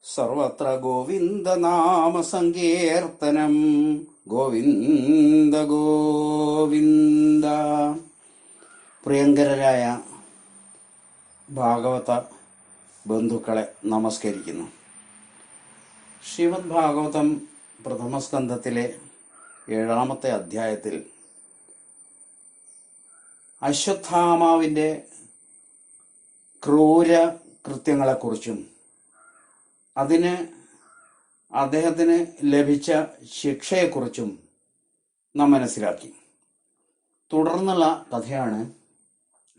സർവത്ര ഗോവിന്ദനാമ സങ്കീർത്തനം. ഗോവിന്ദ ഗോവിന്ദ. പ്രിയങ്കരായ ഭാഗവത ബന്ധുക്കളെ നമസ്കരിക്കുന്നു. ശ്രീമദ് ഭാഗവതം പ്രഥമസ്കന്ധത്തിലെ 7-ാമത്തെ അധ്യായത്തിൽ അശ്വത്ഥാമാവിൻ്റെ ക്രൂര കൃത്യങ്ങളെക്കുറിച്ചും അതിന് അദ്ദേഹത്തിന് ലഭിച്ച ശിക്ഷയെക്കുറിച്ചും നാം മനസ്സിലാക്കി. തുടർന്നുള്ള കഥയാണ്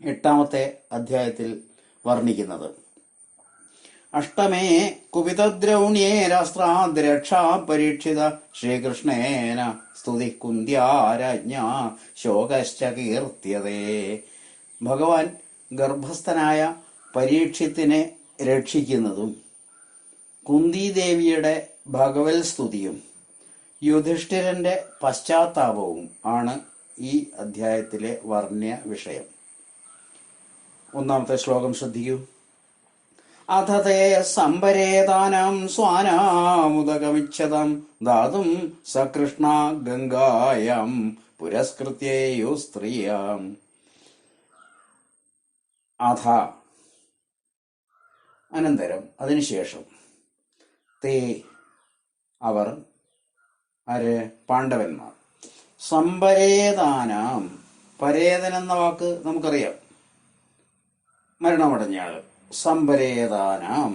8-ാമത്തെ അധ്യായത്തിൽ വർണ്ണിക്കുന്നത്. അഷ്ടമേ കുപിതദ്രൗണ്യേ രാഷ്ട്രാദ്രക്ഷാ പരീക്ഷിത ശ്രീകൃഷ്ണേന സ്തുതി കുന്ത്യാരാജ്ഞ ശോകശ്ച കീർത്യതേ. ഭഗവാൻ ഗർഭസ്ഥനായ പരീക്ഷിത്തിനെ രക്ഷിക്കുന്നതും കുന്തിദേവിയുടെ ഭഗവത് സ്തുതിയും യുധിഷ്ഠിരന്റെ പശ്ചാത്താപവും ആണ് ഈ അധ്യായത്തിലെ വർണ്ണ്യ വിഷയം. 1-ാമത്തെ ശ്ലോകം ശ്രദ്ധിക്കൂ. അഥ തേ സംപരേതാനാം സ്വാനാമുദകമിച്ഛതം ദാതും സകൃഷ്ണ ഗംഗായാം പുരസ്കൃത്യേയു സ്ത്രീയാം. അഥ അനന്തരം, അതിനുശേഷം, തേ അവർ, ആര്? പാണ്ഡവന്മാർ. സംപരേതാനാം, പരേതൻ എന്ന വാക്ക് നമുക്കറിയാം, മരണമടഞ്ഞയാൾ. സംപരേതാനാം,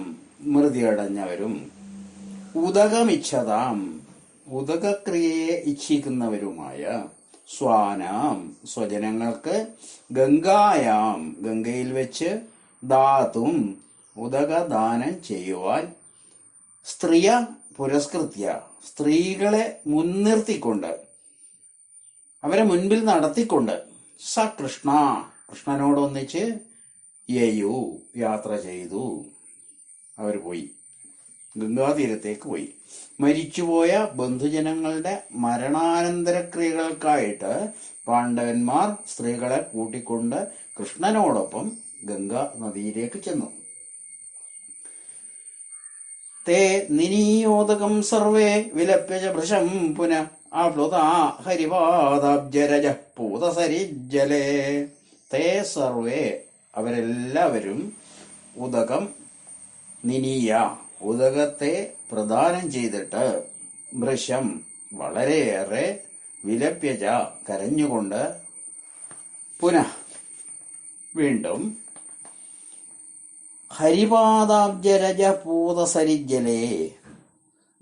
മൃതിയടഞ്ഞവരും. ഉദകമിച്ഛതാം, ഉദകക്രിയയെ ഇച്ഛിക്കുന്നവരുമായ. സ്വാനാം, സ്വജനങ്ങൾക്ക്. ഗംഗായാം, ഗംഗയിൽ വെച്ച്. ദാതും, ഉദകദാനം ചെയ്യുവാൻ. സ്ത്രീയ പുരസ്കൃത്യ, സ്ത്രീകളെ മുൻനിർത്തിക്കൊണ്ട്, അവരെ മുൻപിൽ നടത്തിക്കൊണ്ട്. സ കൃഷ്ണ, കൃഷ്ണനോടൊന്നിച്ച്. യയു, യാത്ര ചെയ്തു. അവർ പോയി, ഗംഗാതീരത്തേക്ക് പോയി. മരിച്ചുപോയ ബന്ധുജനങ്ങളുടെ മരണാനന്തരക്രിയകൾക്കായിട്ട് പാണ്ഡവന്മാർ സ്ത്രീകളെ കൂട്ടിക്കൊണ്ട് കൃഷ്ണനോടൊപ്പം ഗംഗാ നദിയിലേക്ക് ചെന്നു. തേ നിനീയോദകം സർവേ വിലപ്യജ ഭൃശം പുനഃ ആപ്ലുതാ ഹരിപാദാബ്ജരജ പൂതസരിജ്ജലേ. തേ സർവേ, അവരെല്ലാവരും. ഉദകം, നിനീയ, ഉദകത്തെ പ്രദാനം ചെയ്തിട്ട്. ഭൃശം, വളരെയേറെ. വിലപ്യജ, കരഞ്ഞുകൊണ്ട്. പുനഃ, വീണ്ടും. ഹരിപാദാബ്ജരജ പൂതസരിജ്ജലേ,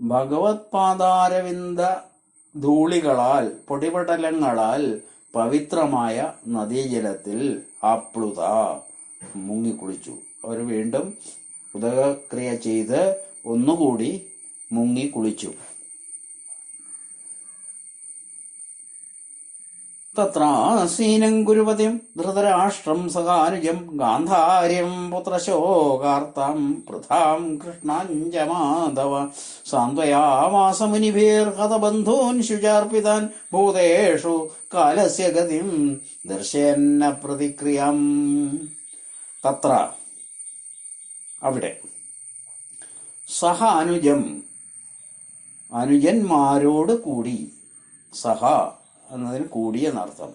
ഭഗവത് പാദാരവിന്ദ ധൂളികളാൽ, പൊടിപടലങ്ങളാൽ പവിത്രമായ നദീജലത്തിൽ. ആപ്ലുത, മുങ്ങിക്കുളിച്ചു. അവർ വീണ്ടും ഉദകക്രിയ ചെയ്ത് ഒന്നുകൂടി മുങ്ങിക്കുളിച്ചു. തത്രാസീനം ഗുരുപതിം ധൃതരാഷ്ട്രം സഹാനുജം ഗാന്ധാര്യം പുത്രശോകാർത്താം പൃഥാം കൃഷ്ണാഞ്ച മാധവ സാന്ത്വയാമാസ മുനിഭിർഹതബന്ധൂൻ ശുചാർപ്പിതാൻ ഭൂതേഷു കാലസ്യ ഗതിം ദർശയന്ന പ്രതിക്രിയം. തത്ര, അവിടെ. സഹ അനുജം, അനുജന്മാരോട് കൂടി. സഹ എന്നതിന് കൂടിയ എന്നർത്ഥം.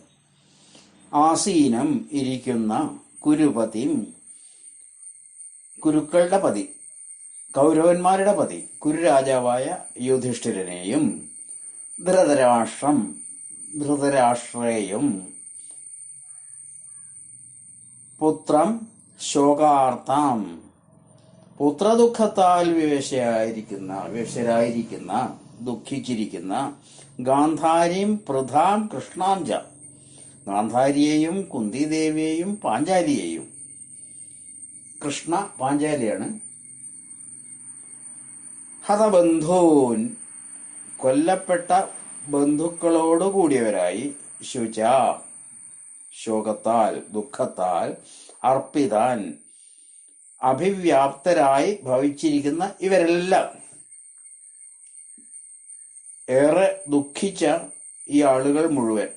ആസീനം, ഇരിക്കുന്ന. കുരുപതിം, കുരുക്കളുടെ പതി, കൗരവന്മാരുടെ പതി, കുരുരാജാവായ യുധിഷ്ഠിരനെയും. ധൃതരാഷ്ട്രം, ധൃതരാഷ്ട്രയെയും. പുത്രം ശോകാർത്താം, പുത്രദുഃഖത്താൽ വിവശരായിരിക്കുന്ന, ദുഃഖിച്ചിരിക്കുന്ന. ഗാന്ധാരിയും പൃഥാം കൃഷ്ണാഞ്ച, ഗാന്ധാരിയെയും കുന്തിദേവിയെയും പാഞ്ചാലിയെയും. കൃഷ്ണ പാഞ്ചാലിയാണ്. ഹതബന്ധൂൻ, കൊല്ലപ്പെട്ട ബന്ധുക്കളോടുകൂടിയവരായി. ശുച, ശോകത്താൽ, ദുഃഖത്താൽ. അർപ്പിതാൻ, അഭിവ്യാപ്തരായി ഭവിച്ചിരിക്കുന്ന ഇവരെല്ലാം. ഏറെ ദുഃഖിച്ച ഈ ആളുകൾ മുഴുവൻ.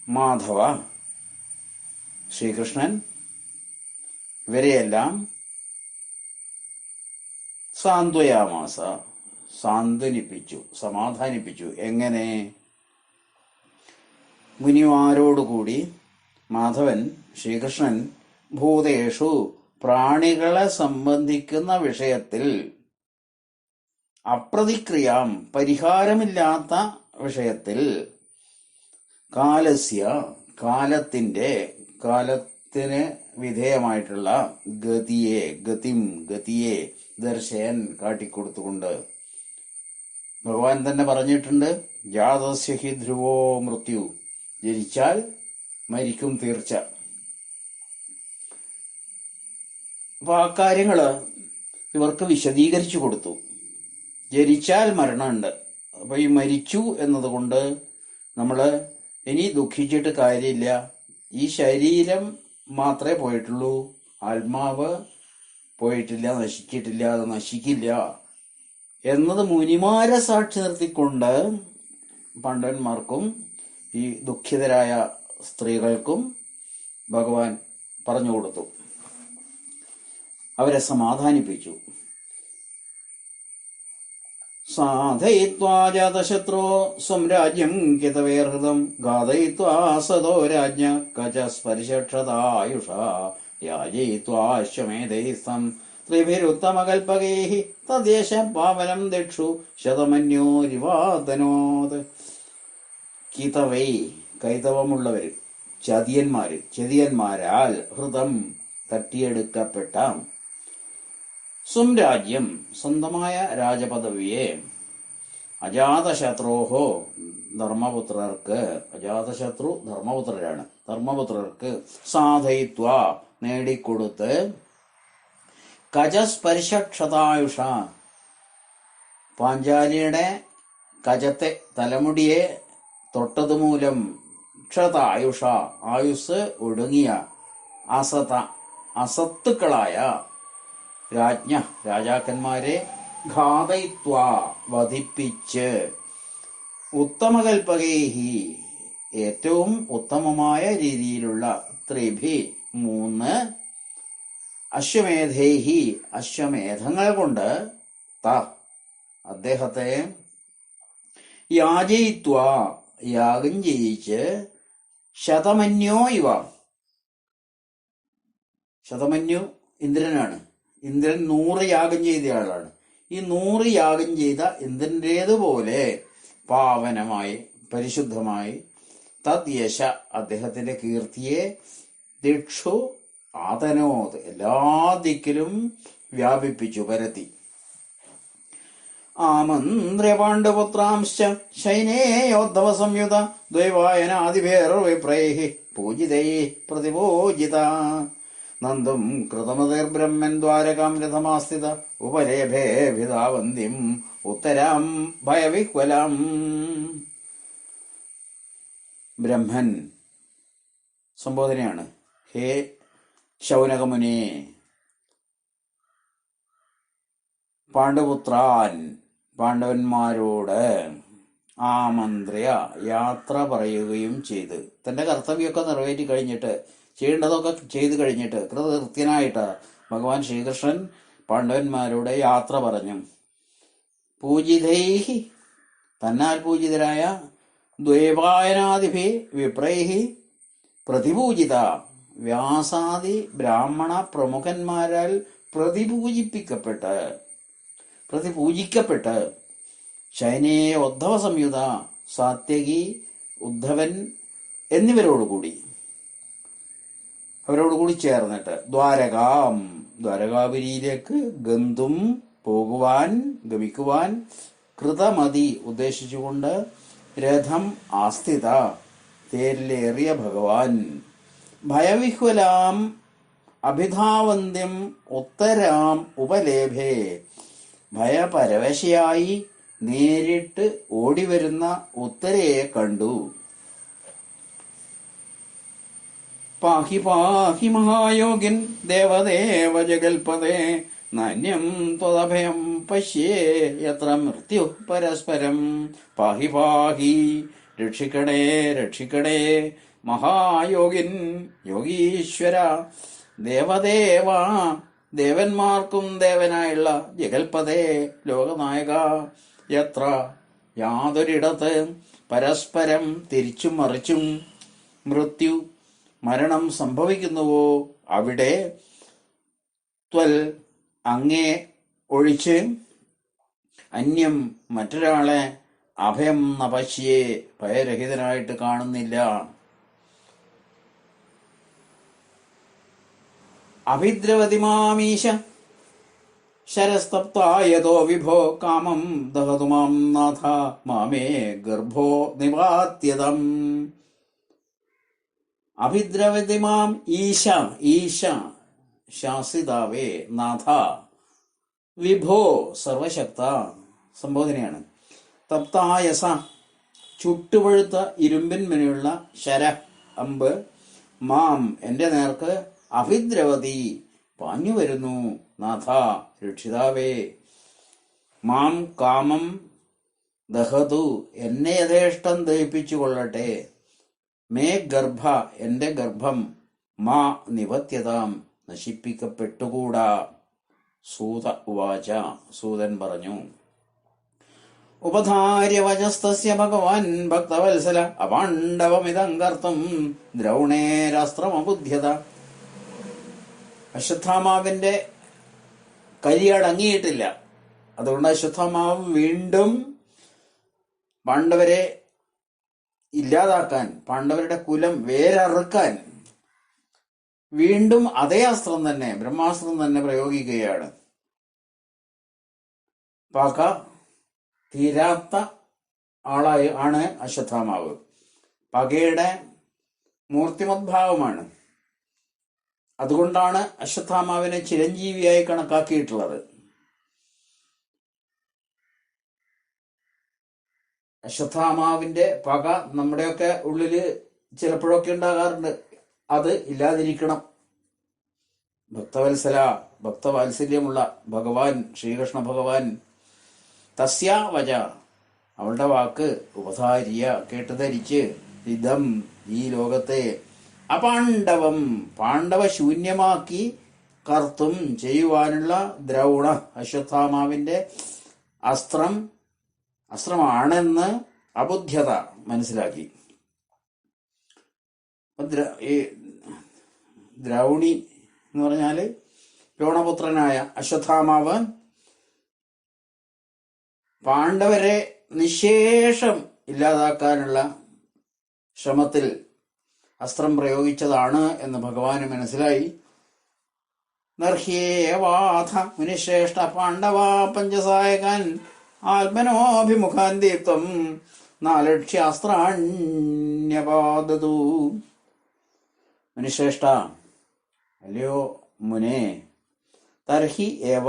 മാധവ, ശ്രീകൃഷ്ണൻ, ഇവരെയെല്ലാം സാന്ത്വയാമാസ, സാന്ത്വനിപ്പിച്ചു, സമാധാനിപ്പിച്ചു. എങ്ങനെ? മുനിമാരോടുകൂടി മാധവൻ ശ്രീകൃഷ്ണൻ ഭൂതേഷു, പ്രാണികളെ സംബന്ധിക്കുന്ന വിഷയത്തിൽ, അപ്രതിക്രിയാം, പരിഹാരമില്ലാത്ത വിഷയത്തിൽ, കാലസ്യ, കാലത്തിന് വിധേയമായിട്ടുള്ള ഗതിയെ ദർശയൻ, കാട്ടിക്കൊടുത്തുകൊണ്ട് ഭഗവാൻ തന്നെ പറഞ്ഞിട്ടുണ്ട്, ജാതസ്യ ഹി ധ്രുവോ മൃത്യു, ജനിച്ചാൽ മരിക്കും തീർച്ച. അപ്പൊ ആ കാര്യങ്ങള് ഇവർക്ക് വിശദീകരിച്ചു കൊടുത്തു. ജനിച്ചാൽ മരണമുണ്ട്. അപ്പൊ ഈ മരിച്ചു എന്നതുകൊണ്ട് നമ്മള് ഇനി ദുഃഖിച്ചിട്ട് കാര്യമില്ല. ഈ ശരീരം മാത്രമേ പോയിട്ടുള്ളൂ, ആത്മാവ് പോയിട്ടില്ല, നശിച്ചിട്ടില്ല, അത് നശിക്കില്ല എന്നത് മുനിമാരെ സാക്ഷി നിർത്തിക്കൊണ്ട് പാണ്ഡവന്മാർക്കും ഈ ദുഃഖിതരായ സ്ത്രീകൾക്കും ഭഗവാൻ പറഞ്ഞു കൊടുത്തു, അവരെ സമാധാനിപ്പിച്ചു. സാധയിത്വാ ജാതശത്രോ സ്വം രാജ്യം കിതവേർഹൃതം ഘാതയിത്വാ സദോ രാജ്ഞ കചസ്പരിഷക്ഷതായുഷ യാജയിത്വാശ്വമേധൈസ്തം ത്രിഭിരുത്തമകൽപകൈഃ തദ്ദേശ പാവനം ദിക്ഷു ശതമന്യോരിവാതനോത്. കിതവൈ, കൈതവമുള്ളവര്, ചതിയന്മാരാൽ, ഹൃദം, തട്ടിയെടുക്കപ്പെട്ട, സ്വം രാജ്യം, സ്വന്തമായ രാജപദവിയെ, അജാതശത്രോഹോ, ധർമ്മപുത്രർക്ക്, അജാതശത്രു ധർമ്മപുത്രരാണ്, ധർമ്മപുത്രർക്ക്, സാധയിത്വ, നേടിക്കൊടുത്ത്, കജസ്പരിഷക്ഷതായുഷ, പാഞ്ചാലിയുടെ കജത്തെ, തലമുടിയെ തൊട്ടതുമൂലം, ക്ഷതായുഷ, ആയുസ് ഒടുങ്ങിയ, അസത്തുക്കളായ രാജ്ഞ, രാജാക്കന്മാരെ, ഘാതയിത്വ, വധിപ്പിച്ച്, ഉത്തമകൽപകൈഹി, ഏറ്റവും ഉത്തമമായ രീതിയിലുള്ള, ത്രിഭി, 3, അശ്വമേധൈഹി, അശ്വമേധങ്ങൾ കൊണ്ട്, അദ്ദേഹത്തെ, യാജയിത്വ, യാഗം ചെയ്യിച്ച്, ശതമന്യോ ഇവ, ശതമന്യു ഇന്ദ്രനാണ്, ഇന്ദ്രൻ 100 യാഗം ചെയ്തയാളാണ്. ഈ 100 യാഗം ചെയ്ത ഇന്ദ്രന്റേതുപോലെ പാവനമായി, പരിശുദ്ധമായി, തദ്യശ, അദ്ദേഹത്തിന്റെ കീർത്തിയെ, ദിക്ഷു ആതനോത്, എല്ലാ ദിക്കിലും വ്യാപിപ്പിച്ചു, പരത്തി. ആമന്ത്ര്യ പാണ്ഡുപുത്രാംശ്ച ശൈനേയോദ്ധവ സംയുത ദ്വൈവായനാദിഭേർവിപ്രൈഃ പൂജിതൈ പ്രതിപൂജിത നന്ദും കൃതമതിർബ്രഹ്മൻ ദ്വാരകാം രഥമാസ്ഥിത ഉപലേഭേ ഭിതാവന്തിം ഉത്തരാം ഭയവിഹ്വലാം. ബ്രഹ്മൻ സംബോധനയാണ്. ഹേ ശൗനകമുനി, പാണ്ഡുപുത്രാൻ, പാണ്ഡവന്മാരോട്, ആമന്ത്ര്യ, യാത്ര പറയുകയും ചെയ്ത്, തന്റെ കർത്തവ്യമൊക്കെ നിറവേറ്റി കഴിഞ്ഞിട്ട്, ചെയ്യേണ്ടതൊക്കെ ചെയ്തു കഴിഞ്ഞിട്ട്, കൃതകൃത്യനായിട്ട് ഭഗവാൻ ശ്രീകൃഷ്ണൻ പാണ്ഡവന്മാരോട് യാത്ര പറഞ്ഞു. പൂജിതൈഹി, തന്നാൽ പൂജിതരായ, ദ്വൈവായനാദിഭി വിപ്രൈഹി പ്രതിപൂജിത, വ്യാസാദി ബ്രാഹ്മണ പ്രമുഖന്മാരാൽ പ്രതിപൂജിക്കപ്പെട്ട്, ശൈനേയ ഉദ്ധവ സംയുത, സാത്യകി, ഉദ്ധവൻ എന്നിവരോടുകൂടി, അവരോടുകൂടി ചേർന്നിട്ട്, ദ്വാരകാപുരിയിലേക്ക് ഗമിക്കുവാൻ, കൃതമതി, ഉദ്ദേശിച്ചുകൊണ്ട്, രഥം ആസ്ഥിത, തേരിലേറിയ ഭഗവാൻ, ഭയവിഹ്വലാം അഭിധാവന്ത്യം ഉത്തരാം ഉപലേഭേ, ഭയപരവശയായി നേരിട്ട് ഓടിവരുന്ന ഉത്തരയെ കണ്ടു. പാഹി പാഹി മഹായോഗിൻ ദേവദേവ ജഗൽപദേ നാന്യം ത്വദഭയം പശ്യേ യത്ര മൃത്യു പരസ്പരം. പാഹി പാഹി, രക്ഷിക്കണേ രക്ഷിക്കണേ, മഹായോഗിൻ, യോഗീശ്വര, ദേവദേവ, ദേവന്മാർക്കും ദേവനായുള്ള ജഗൽപതേ ലോകനായക, യത്ര യാതൊരിടത്ത് പരസ്പരം തിരിച്ചും മറിച്ചും മൃത്യു മരണം സംഭവിക്കുന്നുവോ അവിടെ ത്വൽ അങ്ങേ ഒഴിച്ച് അന്യം മറ്റൊരാളെ അഭയം നപശ്യേ ഭയരഹിതനായിട്ട് കാണുന്നില്ല. അഭിദ്രവതിമാമീശ ശരസ്തപ്തായതോ വിഭോ കാമം ദഹതു മാം നാഥ മാമേ ഗർഭോ നിവാത്യതം. അഭിദ്രവതിമാം ഈശ ഈശ ശാസിതാവേ നാഥ, വിഭോ സർവശക്ത സംബോധനയാണ്. തപ്തായസ ചുട്ടുപഴുത്ത ഇരുമ്പിന്മേലുള്ള ശര അമ്പ്, മാം എന്റെ നേർക്ക് അഭിദ്രവതി പാഞ്ഞു വരുന്നു നാഥ രക്ഷിതാവേ. മാം കാമം ദഹതു എന്നെ യഥേഷ്ടം ദഹിപ്പിച്ചു കൊള്ളട്ടെ. മേ ഗർഭ എന്റെ ഗർഭം, മാ നിവത്യതാം നശിപ്പിക്കപ്പെട്ടുകൂടാ. സൂത ഉവാച സൂതൻ പറഞ്ഞു. ഉപധാര്യ വചസ്തസ്യ ഭഗവാൻ ഭക്തവത്സല അപാണ്ഡവമിതം കർത്തും ദ്രൗണേരാസ്ത്രമബുദ്ധ്യത. അശ്വത്ഥാമാവിന്റെ കരി അടങ്ങിയിട്ടില്ല. അതുകൊണ്ട് അശ്വത്ഥാമാവ് വീണ്ടും പാണ്ഡവരെ ഇല്ലാതാക്കാൻ, പാണ്ഡവരുടെ കുലം വേരറുക്കാൻ വീണ്ടും അതേ അസ്ത്രം തന്നെ, ബ്രഹ്മാസ്ത്രം തന്നെ പ്രയോഗിക്കുകയാണ്. പക തീരാത്ത ആണ് അശ്വത്ഥാമാവ്. പകയുടെ മൂർത്തിമദ്ഭാവമാണ്. അതുകൊണ്ടാണ് അശ്വത്ഥാമാവിനെ ചിരഞ്ജീവിയായി കണക്കാക്കിയിട്ടുള്ളത്. അശ്വത്ഥാമാവിന്റെ പക നമ്മുടെയൊക്കെ ഉള്ളില് ചിലപ്പോഴൊക്കെ ഉണ്ടാകാറുണ്ട്. അത് ഇല്ലാതിരിക്കണം. ഭക്തവത്സല, ഭക്തവാത്സല്യമുള്ള ഭഗവാൻ ശ്രീകൃഷ്ണ ഭഗവാൻ തസ്യാ വച അവളുടെ വാക്ക് ഉപധാര്യ കേട്ടുധരിച്ച് ഇതം ഈ ലോകത്തെ അപാണ്ഡവം പാണ്ഡവ ശൂന്യമാക്കി കർത്തും ചെയ്യുവാനുള്ള ദ്രൗണ അശ്വത്ഥാമാവിന്റെ അസ്ത്രമാണെന്ന് അബുദ്ധ്യത മനസ്സിലാക്കി. ഈ ദ്രൗണി എന്ന് പറഞ്ഞാല് ദ്രോണപുത്രനായ അശ്വത്ഥാമാവ് പാണ്ഡവരെ നിശേഷം ഇല്ലാതാക്കാനുള്ള ശ്രമത്തിൽ അസ്ത്രം പ്രയോഗിച്ചതാണ് എന്ന് ഭഗവാന് മനസ്സിലായി. നർഹ്യേവാഥ മുനിശ്രേഷ്ഠ പാണ്ഡവ പഞ്ചസായകാൻ ആത്മനോഭിമുഖാൻ ദീപ്തം നാലക്ഷ്യാസ്ത്രാണ്യപാദതു. മുനിശ്രേഷ്ഠ, അല്ലയോ മുനെ, തർഹി ഏവ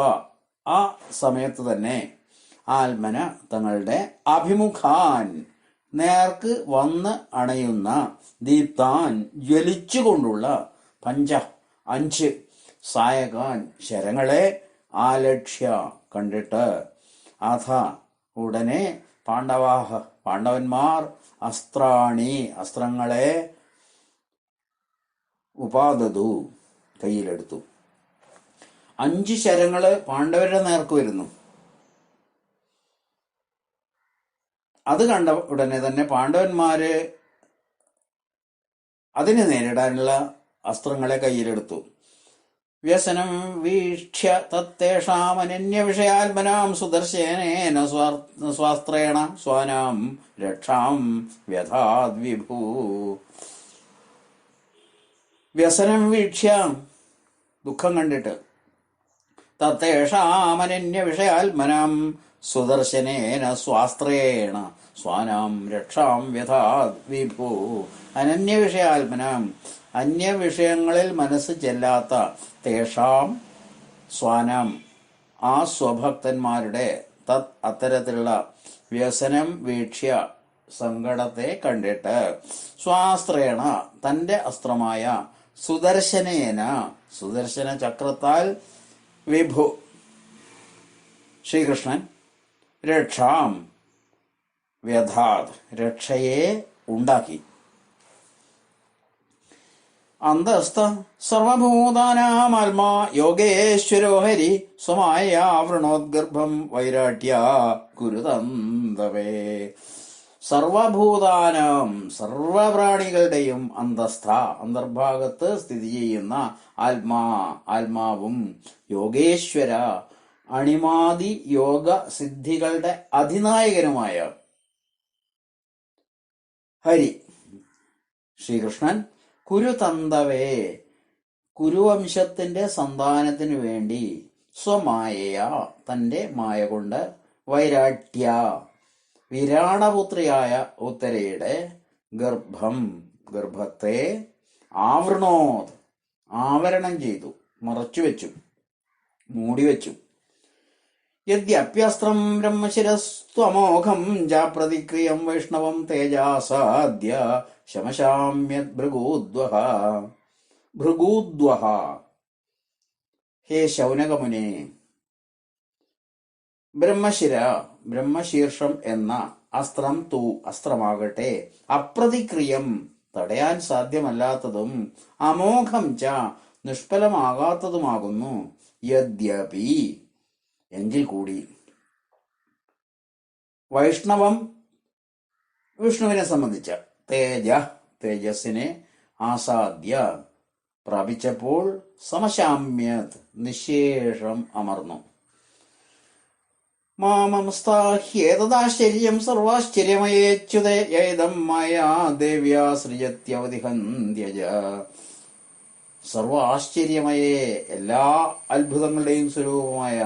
ആ സമയത്ത് തന്നെ ആത്മന തങ്ങളുടെ അഭിമുഖാൻ നേർക്ക് വന്ന് അണയുന്ന ദീപ്താൻ ജ്വലിച്ചുകൊണ്ടുള്ള 5 സായകാൻ ശരങ്ങളെ ആലക്ഷ്യ കണ്ടിട്ട് അഥ ഉടനെ പാണ്ഡവന്മാർ അസ്ത്രങ്ങളെ ഉപാദതു കയ്യിലെടുത്തു. 5 ശരങ്ങള് പാണ്ഡവരുടെ നേർക്ക് വരുന്നു. അത് കണ്ട ഉടനെ തന്നെ പാണ്ഡവന്മാര് അതിനെ നേരിടാനുള്ള അസ്ത്രങ്ങളെ കയ്യിലെടുത്തു. വ്യസനം വീക്ഷ്യ തത്തേഷാമനന്യ വിഷയാത്മനാം സുദർശനേന സ്വാസ്ത്രേണ സ്വാനാം രക്ഷാം വ്യഥാദ്വിഭൂ. വ്യസനം വീക്ഷ്യ ദുഃഖം കണ്ടിട്ട് തത്തേഷാമനന്യ വിഷയാത്മനാം സുദർശനേന സ്വാസ്ത്രേണ സ്വാനാം രക്ഷാം വ്യഥാദ്വിഭൂ. അനന്യവിഷയാത്മനാം അന്യവിഷയങ്ങളിൽ മനസ്സ് ചെല്ലാത്ത തേഷാം സ്വാനാം ആ സ്വഭക്തന്മാരുടെ അത്തരത്തിലുള്ള വ്യസനം വീക്ഷ്യ സങ്കടത്തെ കണ്ടിട്ട് സ്വാസ്ത്രേണ തന്റെ അസ്ത്രമായ സുദർശനേന സുദർശന ചക്രത്താൽ വിഭു ശ്രീകൃഷ്ണൻ രക്ഷാം വ്യഥാത് രക്ഷയെ ഉണ്ടാക്കി. അന്തസ്ഥ സർവഭൂതാനാമാത്മാ യോഗേശ്വരോ ഹരി സ്വമായ വൃണോദ്ഗർഭം വൈരാട്യ കുരുതന്തവേ. സർവഭൂതാനാം സർവപ്രാണികളുടെയും അന്തസ്ഥ അന്തർഭാഗത്ത് സ്ഥിതി ചെയ്യുന്ന ആത്മാവും യോഗേശ്വര അണിമാതി യോഗ സിദ്ധികളുടെ അധിനായകനുമായ ഹരി ശ്രീകൃഷ്ണൻ കുരുതന്തവേ കുരുവംശത്തിന്റെ സന്താനത്തിനു വേണ്ടി സ്വമായയ തന്റെ മായ കൊണ്ട് വൈരാട്യ വിരാടപുത്രിയായ ഉത്തരയുടെ ഗർഭത്തെ ആവൃണോത് ആവരണം ചെയ്തു, മറച്ചുവെച്ചു, മൂടിവെച്ചു. യദ്യപ്യസ്ത്രം ബ്രഹ്മശിരസ്ത്വമോഘം ജാപ്രതിക്രിയം വൈഷ്ണവം തേജാസാദ്യ ശമശാമ്യത് ഭൃഗൂദ്വഹ. ഹേ ശൗനകമുനെ, ബ്രഹ്മശീർഷം എന്ന അസ്ത്രമാകട്ടെ അപ്രതിക്രിയം തടയാൻ സാധ്യമല്ലാത്തതും അമോഘം ച നിഷ്ഫലമാകാത്തതുമാകുന്നു. യദ്യപി എങ്കിൽ കൂടി വൈഷ്ണവം വിഷ്ണുവിനെ സംബന്ധിച്ച തേജസ്സിനെ ആസാദ്യ പ്രാപിച്ചപ്പോൾ സമശാമ്യത് നിശേഷം അമർന്നു. മാമംസ്താഹ്യേതദാശ്ചര്യം സർവാശ്ചര്യമയേച്യുതേദം മായാ ദേവ്യാ സൃജത്യവതിഹന്ത്യജ. സർവ ആശ്ചര്യമയേ എല്ലാ അത്ഭുതങ്ങളുടെയും സ്വരൂപമായ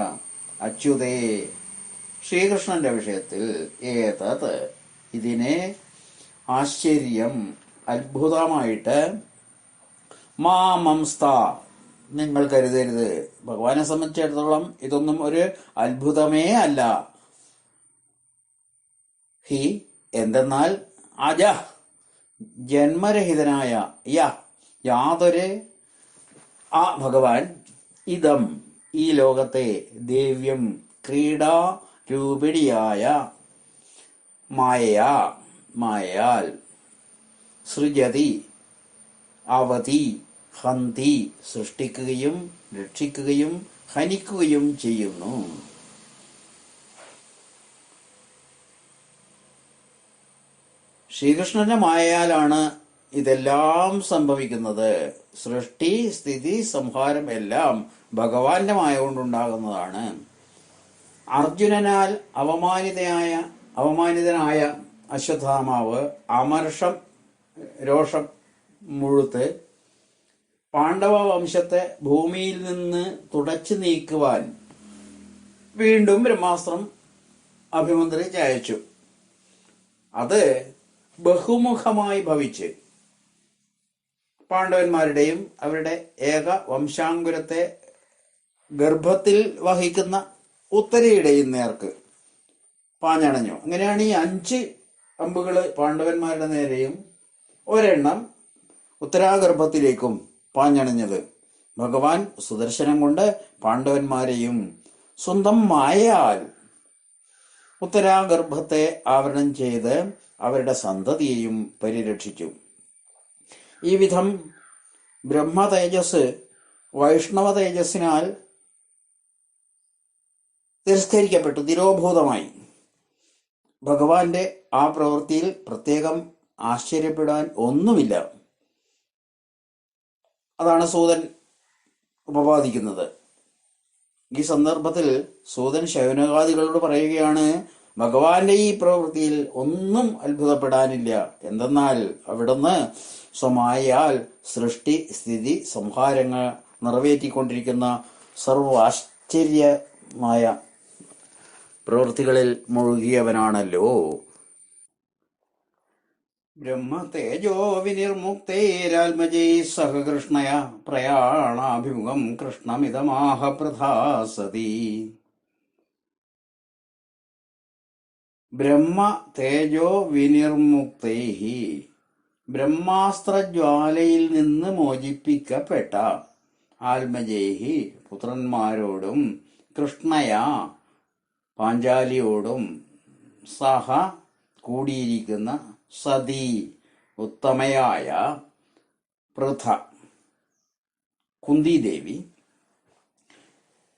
അച്യുതേ ശ്രീകൃഷ്ണന്റെ വിഷയത്തിൽ ഏതത് ഇതിനെ ആശ്ചര്യം അത്ഭുതമായിട്ട് മാമംസ്ത നിങ്ങൾ കരുതരുത്. ഭഗവാനെ സംബന്ധിച്ചിടത്തോളം ഇതൊന്നും ഒരു അത്ഭുതമേ അല്ല. ഹി എന്തെന്നാൽ അജ ജന്മരഹിതനായ യാതൊരു ആ ഭഗവാൻ ഇതം ഈ ലോകത്തെ ദേവ്യം ക്രീഡാരൂപിണിയായ മായയാൽ സൃജതി അവതി ഹന്തി സൃഷ്ടിക്കുകയും രക്ഷിക്കുകയും ഹനിക്കുകയും ചെയ്യുന്നു. ശ്രീകൃഷ്ണന്റെ മായയാലാണ് ഇതെല്ലാം സംഭവിക്കുന്നത്. സൃഷ്ടി സ്ഥിതി സംഹാരം എല്ലാം ഭഗവാന്റെ മായ കൊണ്ടുണ്ടാകുന്നതാണ്. അർജുനനാൽ അവമാനിതനായ അശ്വത്ഥാമാവ് അമർഷം രോഷം മുഴുത്ത് പാണ്ഡവ വംശത്തെ ഭൂമിയിൽ നിന്ന് തുടച്ചു നീക്കുവാൻ വീണ്ടും ബ്രഹ്മാസ്ത്രം അഭിമന്ത്രിച്ച് അയച്ചു. അത് ബഹുമുഖമായി ഭവിച്ച് പാണ്ഡവന്മാരുടെയും അവരുടെ ഏക വംശാങ്കുരത്തെ ഗർഭത്തിൽ വഹിക്കുന്ന ഉത്തരയുടെയും നേർക്ക് പാഞ്ഞണഞ്ഞു. അങ്ങനെയാണ് ഈ 5 അമ്പുകള് പാണ്ഡവന്മാരുടെ നേരെയും ഒരെണ്ണം ഉത്തരാഗർഭത്തിലേക്കും പാഞ്ഞണഞ്ഞത്. ഭഗവാൻ സുദർശനം കൊണ്ട് പാണ്ഡവന്മാരെയും സ്വന്തം മായയാൽ ഉത്തരാഗർഭത്തെ ആവരണം ചെയ്ത് അവരുടെ സന്തതിയെയും പരിരക്ഷിച്ചു. ഈ വിധം ബ്രഹ്മ തേജസ് വൈഷ്ണവ തേജസ്സിനാൽ തിരസ്കരിക്കപ്പെട്ടു, തിരോഭൂതമായി. ഭഗവാന്റെ ആ പ്രവൃത്തിയിൽ പ്രത്യേകം ആശ്ചര്യപ്പെടാൻ ഒന്നുമില്ല. അതാണ് സൂതൻ ഉപപാദിക്കുന്നത്. ഈ സന്ദർഭത്തിൽ സൂതൻ ശൗനകാദികളോട് പറയുകയാണ്, ഭഗവാന്റെ ഈ പ്രവൃത്തിയിൽ ഒന്നും അത്ഭുതപ്പെടാനില്ല. എന്തെന്നാൽ അവിടുന്ന് സ്വമായാൽ സൃഷ്ടി സ്ഥിതി സംഹാരങ്ങൾ നിറവേറ്റിക്കൊണ്ടിരിക്കുന്ന സർവാശ്ചര്യമായ പ്രവൃത്തികളിൽ ബ്രഹ്മ തേജോ വിനിർമുക്തൈരാത്മജൈ സഹകൃഷ്ണയ പ്രയാണാഭിമുഖം കൃഷ്ണമിതമാഹ പ്രധാസതി. ബ്രഹ്മ തേജോ വിനിർമുക്തൈ ബ്രഹ്മാസ്ത്രജ്വാലയിൽ നിന്ന് മോചിപ്പിക്കപ്പെട്ട ആത്മജൈഹി പുത്രന്മാരോടും കൃഷ്ണയ പാഞ്ചാലിയോടും സഹ കൂടിയിരിക്കുന്ന സതി ഉത്തമയായ പൃഥ കുന്തിദേവി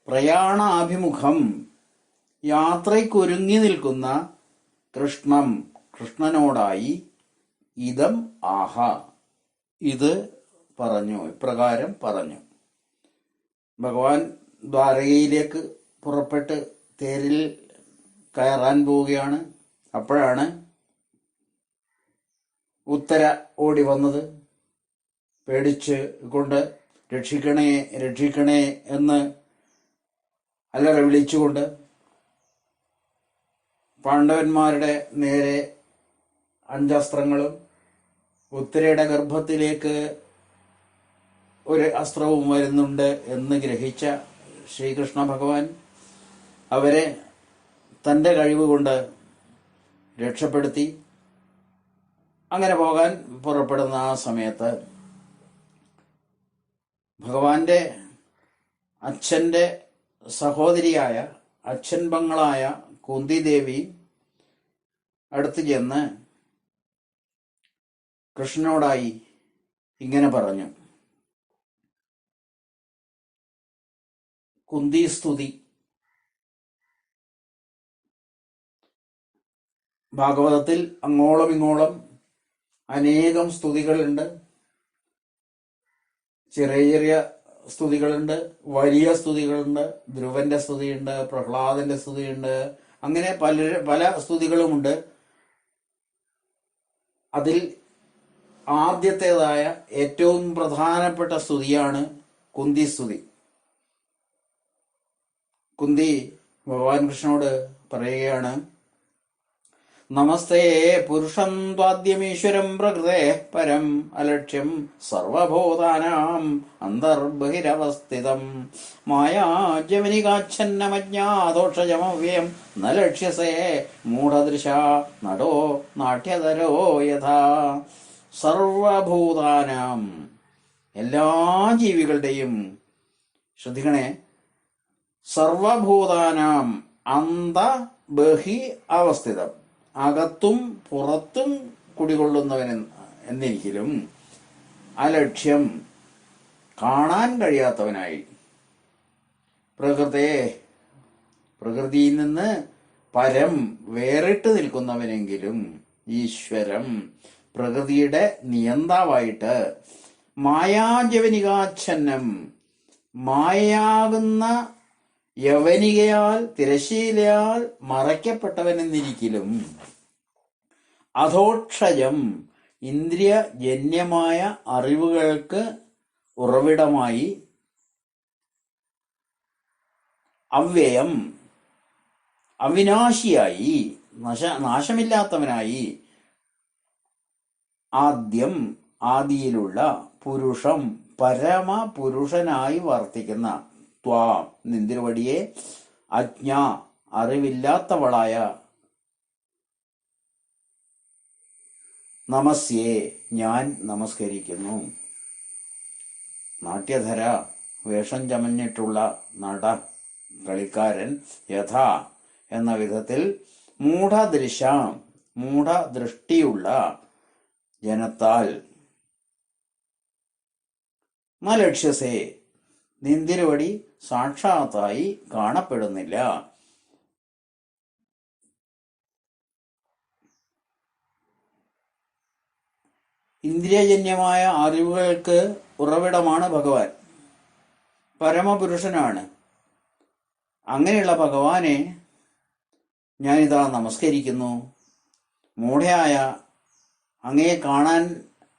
പ്രയാണാഭിമുഖം യാത്രയ്ക്കൊരുങ്ങി നിൽക്കുന്ന കൃഷ്ണനോടായി ഇതം ആഹ ഇത് പറഞ്ഞു, ഇപ്രകാരം പറഞ്ഞു. ഭഗവാൻ ദ്വാരകയിലേക്ക് പുറപ്പെട്ട് തേരിൽ കയറാൻ പോവുകയാണ്. അപ്പോഴാണ് ഉത്തര ഓടി വന്നത്. പേടിച്ച് കൊണ്ട് രക്ഷിക്കണേ രക്ഷിക്കണേ എന്ന് അല്ലറ വിളിച്ചുകൊണ്ട് പാണ്ഡവന്മാരുടെ നേരെ 5 അസ്ത്രങ്ങളും ഉത്തരയുടെ ഗർഭത്തിലേക്ക് ഒരു അസ്ത്രവും വരുന്നുണ്ട് എന്ന് ഗ്രഹിച്ച ശ്രീകൃഷ്ണ ഭഗവാൻ അവരെ തൻ്റെ കഴിവ് കൊണ്ട് രക്ഷപ്പെടുത്തി. അങ്ങനെ പോകാൻ പുറപ്പെടുന്ന ആ സമയത്ത് ഭഗവാന്റെ അച്ഛൻ്റെ സഹോദരിയായ അച്ഛൻ പെങ്ങളായ കുന്തിദേവി അടുത്ത് ചെന്ന് കൃഷ്ണനോടായി ഇങ്ങനെ പറഞ്ഞു. കുന്തി സ്തുതി. ഭാഗവതത്തിൽ അങ്ങോളം ഇങ്ങോളം അനേകം സ്തുതികളുണ്ട്. ചെറിയ ചെറിയ സ്തുതികളുണ്ട്, വലിയ സ്തുതികളുണ്ട്. ധ്രുവന്റെ സ്തുതിയുണ്ട്, പ്രഹ്ലാദന്റെ സ്തുതിയുണ്ട്, അങ്ങനെ പല സ്തുതികളുമുണ്ട്. അതിൽ ആദ്യത്തേതായ ഏറ്റവും പ്രധാനപ്പെട്ട സ്തുതിയാണ് കുന്തി സ്തുതി. കുന്തി ഭഗവാൻ കൃഷ്ണനോട് പറയുകയാണ്, നമസ്തേ പുരുഷം ത്വാദ്യമീശ്വരം പ്രകൃതേ പരം അലക്ഷ്യം സർവഭൂതാനാം അന്തർബഹിരവസ്ഥിതം മായാജവനികാച്ഛന്നമജ്ഞാദോഷജമവ്യം ന ലക്ഷ്യസേ മൂഢദൃശ നടോ നാട്യതരോ യഥാ. സർവഭൂതാനാം എല്ലാ ജീവികളുടെയും, ശ്രദ്ധിക്കണേ, സർവഭൂതാനാം അന്ത ബഹി അവസ്ഥിതം, അകത്തും പുറത്തും കുടികൊള്ളുന്നവൻ എന്നിരിക്കലും അലക്ഷ്യം കാണാൻ കഴിയാത്തവനായി, പ്രകൃതിയിൽ നിന്ന് പരം വേറിട്ട് നിൽക്കുന്നവനെങ്കിലും ഈശ്വരം പ്രകൃതിയുടെ നിയന്താവായിട്ട് മായാജവനികാച്ഛന്നം മായാകുന്ന യവനികയാൽ തിരശീലയാൽ മറയ്ക്കപ്പെട്ടവനെന്നിരിക്കലും അധോക്ഷജം ഇന്ദ്രിയജന്യമായ അറിവുകൾക്ക് ഉറവിടമായി അവ്യയം അവിനാശിയായി നാശമില്ലാത്തവനായി ആദ്യം ആദിയിലുള്ള പുരുഷം പരമപുരുഷനായി വർത്തിക്കുന്ന ത്വാം നിന്തിരുവടിയെ അജ്ഞ അറിവില്ലാത്തവളായ നമസ്യേ ഞാൻ നമസ്കരിക്കുന്നു. നാട്യധര വേഷം ചമഞ്ഞിട്ടുള്ള കളിക്കാരൻ യഥാ എന്ന വിധത്തിൽ മൂഢദൃഷ്ടിയുള്ള ജനത്താൽ നലക്ഷ്യസേ നിന്തിരുവടി സാക്ഷാത്തായി കാണപ്പെടുന്നില്ല. ഇന്ദ്രിയജന്യമായ അറിവുകൾക്ക് ഉറവിടമാണ് ഭഗവാൻ, പരമപുരുഷനാണ്. അങ്ങനെയുള്ള ഭഗവാനെ ഞാനിതാ നമസ്കരിക്കുന്നു. മൂഢയായ, അങ്ങയെ കാണാൻ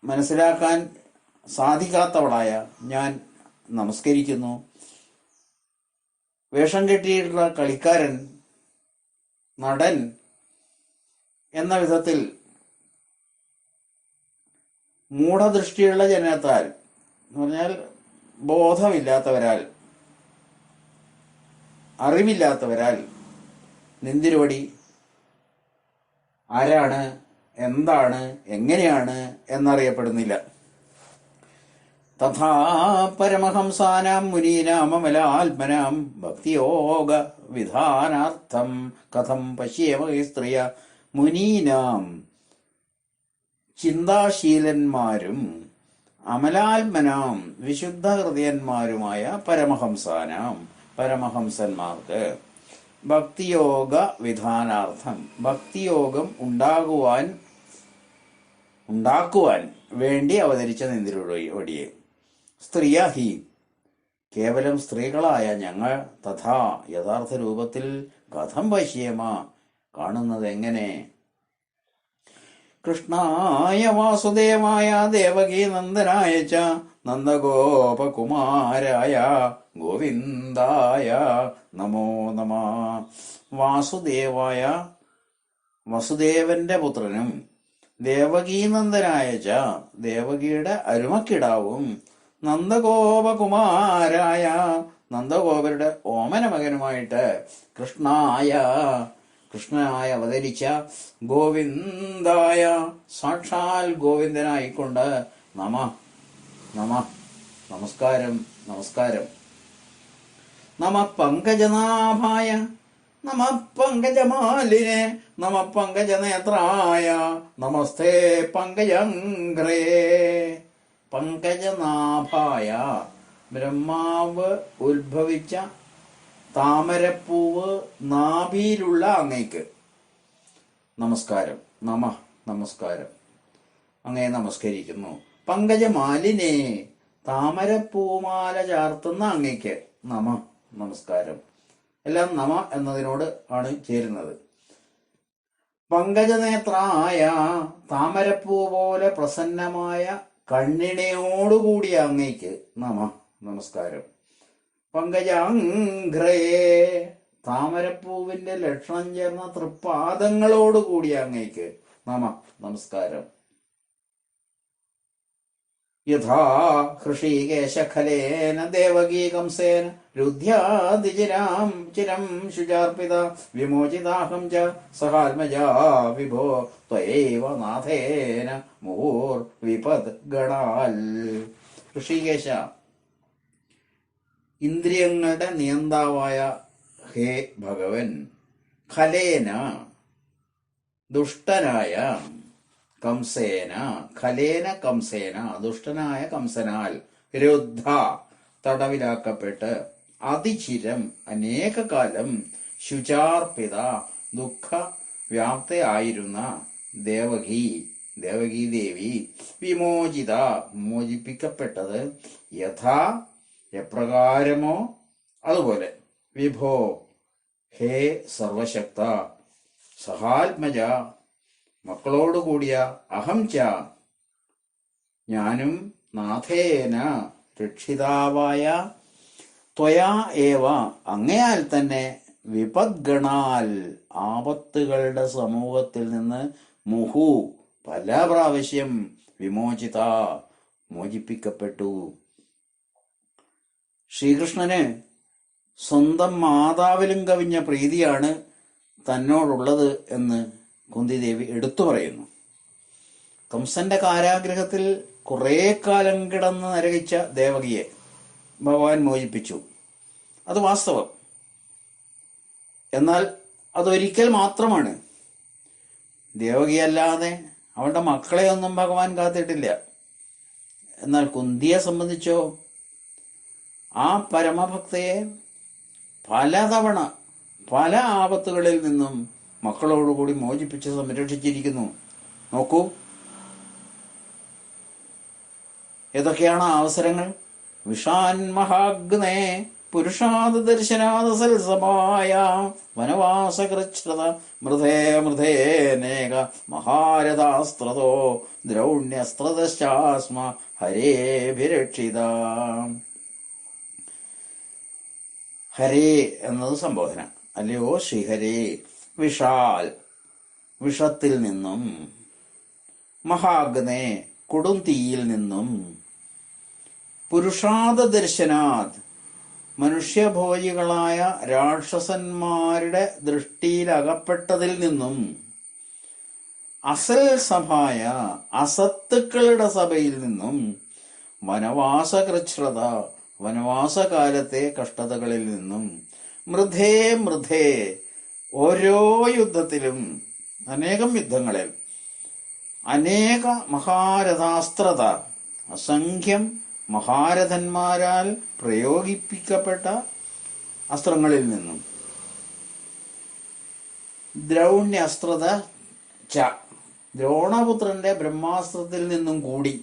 മനസ്സിലാക്കാൻ സാധിക്കാത്തവളായ ഞാൻ നമസ്കരിക്കുന്നു. വേഷം കെട്ടിയിട്ടുള്ള കളിക്കാരൻ, നടൻ എന്ന വിധത്തിൽ മൂഢദൃഷ്ടിയുള്ള ജനത്താൽ എന്ന് പറഞ്ഞാൽ ബോധമില്ലാത്തവരാൽ, അറിവില്ലാത്തവരാൽ നിന്തിരുവടി ആരാണ്, എന്താണ്, എങ്ങനെയാണ് എന്നറിയപ്പെടുന്നില്ല. തഥാ പരമഹംസാനാം മുനീനാം അമലാത്മനാം ഭക്തിയോഗ വിധാനാർത്ഥം കഥം പശ്യേമ സ്ത്രീയ. മുനീനാം ചിന്താശീലന്മാരും അമലാത്മനാം വിശുദ്ധ ഹൃദയന്മാരുമായ പരമഹംസാനാം പരമഹംസന്മാർക്ക് ഭക്തിയോഗ വിധാനാർത്ഥം ഭക്തിയോഗം ഉണ്ടാക്കുവാൻ വേണ്ടി അവതരിച്ച നിന്തിരുവടിയെ സ്ത്രീയ ഹി കേവലം സ്ത്രീകളായ ഞങ്ങൾ തഥാ യഥാർത്ഥ രൂപത്തിൽ കഥം പശ്യേമ കാണുന്നത് എങ്ങനെ? കൃഷ്ണായ വാസുദേവായ ദേവകീ നന്ദനായ ച നന്ദഗോപകുമാരായ ഗോവിന്ദായ നമോ നമ. വാസുദേവായ വസുദേവന്റെ പുത്രനും ദേവകീനന്ദനായ ച ദേവകിയുടെ അരുമക്കിടാവും നന്ദഗോപകുമാരായ നന്ദഗോപരുടെ ഓമന മകനുമായിട്ട് കൃഷ്ണനായി അവതരിച്ച ഗോവിന്ദായ സാക്ഷാൽ ഗോവിന്ദനായിക്കൊണ്ട് നമസ്കാരം. നമ പങ്കജനാഭായ നമ പങ്കജമാലിനെ നമ പങ്കജനേത്രായ നമസ്തേ പങ്കജംഗ്രേ. പങ്കജനാഭായ ബ്രഹ്മാവ് ഉത്ഭവിച്ച താമരപ്പൂവ് നാഭിയിലുള്ള അങ്ങേക്ക് നമസ്കാരം. നമസ്കാരം. അങ്ങേ നമസ്കരിക്കുന്നു. പങ്കജമാലിനെ താമരപ്പൂമാല ചാർത്തുന്ന അങ്ങേക്ക് നമസ്കാരം. എല്ലാം നമ എന്നതിനോട് ആണ് ചേരുന്നത്. പങ്കജനേത്രായ താമരപ്പൂ പോലെ പ്രസന്നമായ കണ്ണിണയോടുകൂടിയ അങ്ങേക്ക് നമസ്കാരം. പങ്കജാംഘ്രേ താമരപ്പൂവിന്റെ ലക്ഷണം ചേർന്ന തൃപ്പാദങ്ങളോടുകൂടിയ അങ്ങേക്ക് നമസ്കാരം. യഥാ ഹൃഷീകേശഖലേന ദേവകീ കംസേന രുദ്ധ്യാദിചിരാം ചിരം ശുചാർപ്പിത വിമോചിതാഹം ച സഹാത്മജാ വിഭോ ത്വയൈവ നാഥേന മുഹുർവിപദ് ഗണാൽ. ഋഷികേശ, ഇന്ദ്രിയങ്ങളുടെ നിയന്താവായ ഹേ ഭഗവൻ, ഖലേന ദുഷ്ടനായ കംസേന ദുഷ്ടനായ കംസനാൽ രുദ്ധ തടവിലാക്കപ്പെട്ട് അതിചിരം അനേക കാലം ശുചാർപ്പിത ദുഃഖ വ്യാപ്തയായിരുന്ന ദേവകി ദേവി വിമോചിത മോചിപ്പിക്കപ്പെട്ടത് യഥാ എപ്രകാരമോ അതുപോലെ വിഭോ ഹേ സർവശക്ത സഹാത്മജ മക്കളോടുകൂടിയ അഹം ച ഞാനും നാഥേന രക്ഷിതാവായ ത്വയാ ഏവ അങ്ങയാൽ തന്നെ വിപദ്ഗണാൽ ആപത്തുകളുടെ സമൂഹത്തിൽ നിന്ന് മുഹു പല പ്രാവശ്യം വിമോചിത മോചിപ്പിക്കപ്പെട്ടു. ശ്രീകൃഷ്ണന് സ്വന്തം മാതാവിലും കവിഞ്ഞ പ്രീതിയാണ് തന്നോടുള്ളത് എന്ന് കുന്തിദേവി എടുത്തു പറയുന്നു. കംസന്റെ കാരാഗ്രഹത്തിൽ കുറെ കാലം കിടന്ന് നരകിച്ച ദേവകിയെ ഭഗവാൻ മോചിപ്പിച്ചു. അത് വാസ്തവം. എന്നാൽ അതൊരിക്കൽ മാത്രമാണ്. ദേവകിയല്ലാതെ അവളുടെ മക്കളെയൊന്നും ഭഗവാൻ കാത്തിട്ടില്ല. എന്നാൽ കുന്തിയെ സംബന്ധിച്ചോ ആ പരമഭക്തയെ പലതവണ പല ആപത്തുകളിൽ നിന്നും മക്കളോടുകൂടി മോചിപ്പിച്ച് സംരക്ഷിച്ചിരിക്കുന്നു. നോക്കൂ, ഏതൊക്കെയാണ് അവസരങ്ങൾ. വിഷാൻ മഹാഗ്നേ പുരുഷാദ ദർശനാദസൽസമായ വനവാസകൃച്ഛ്രത മൃധേനേക മഹാരഥാസ്ത്രതോ ദ്രൗണ്യസ്ത്രതശ്ചാസ്മ ഹരേഭിരക്ഷിത. ഹരേ എന്നത് സംബോധന. അല്ലയോ ശ്രീഹരേ, വിഷാൽ വിഷത്തിൽ നിന്നും, മഹാഗ്നേ കൊടും തീയിൽ നിന്നും, പുരുഷാദ ദർശനാത് മനുഷ്യഭോജികളായ രാക്ഷസന്മാരുടെ ദൃഷ്ടിയിലകപ്പെട്ടതിൽ നിന്നും, അസൽ സഭായ അസത്തുക്കളുടെ സഭയിൽ നിന്നും, വനവാസകൃച്ഛ്രത വനവാസകാലത്തെ കഷ്ടതകളിൽ നിന്നും, മൃധേ ഓരോ യുദ്ധത്തിലും അനേകം യുദ്ധങ്ങളിൽ അനേക മഹാരഥാസ്ത്രത അസംഖ്യം മഹാരഥന്മാരാൽ പ്രയോഗിപ്പിക്കപ്പെട്ട അസ്ത്രങ്ങളിൽ നിന്നും ദ്രൗണ്യസ്ത്രത ച ദ്രോണപുത്രന്റെ ബ്രഹ്മാസ്ത്രത്തിൽ നിന്നും കൂടി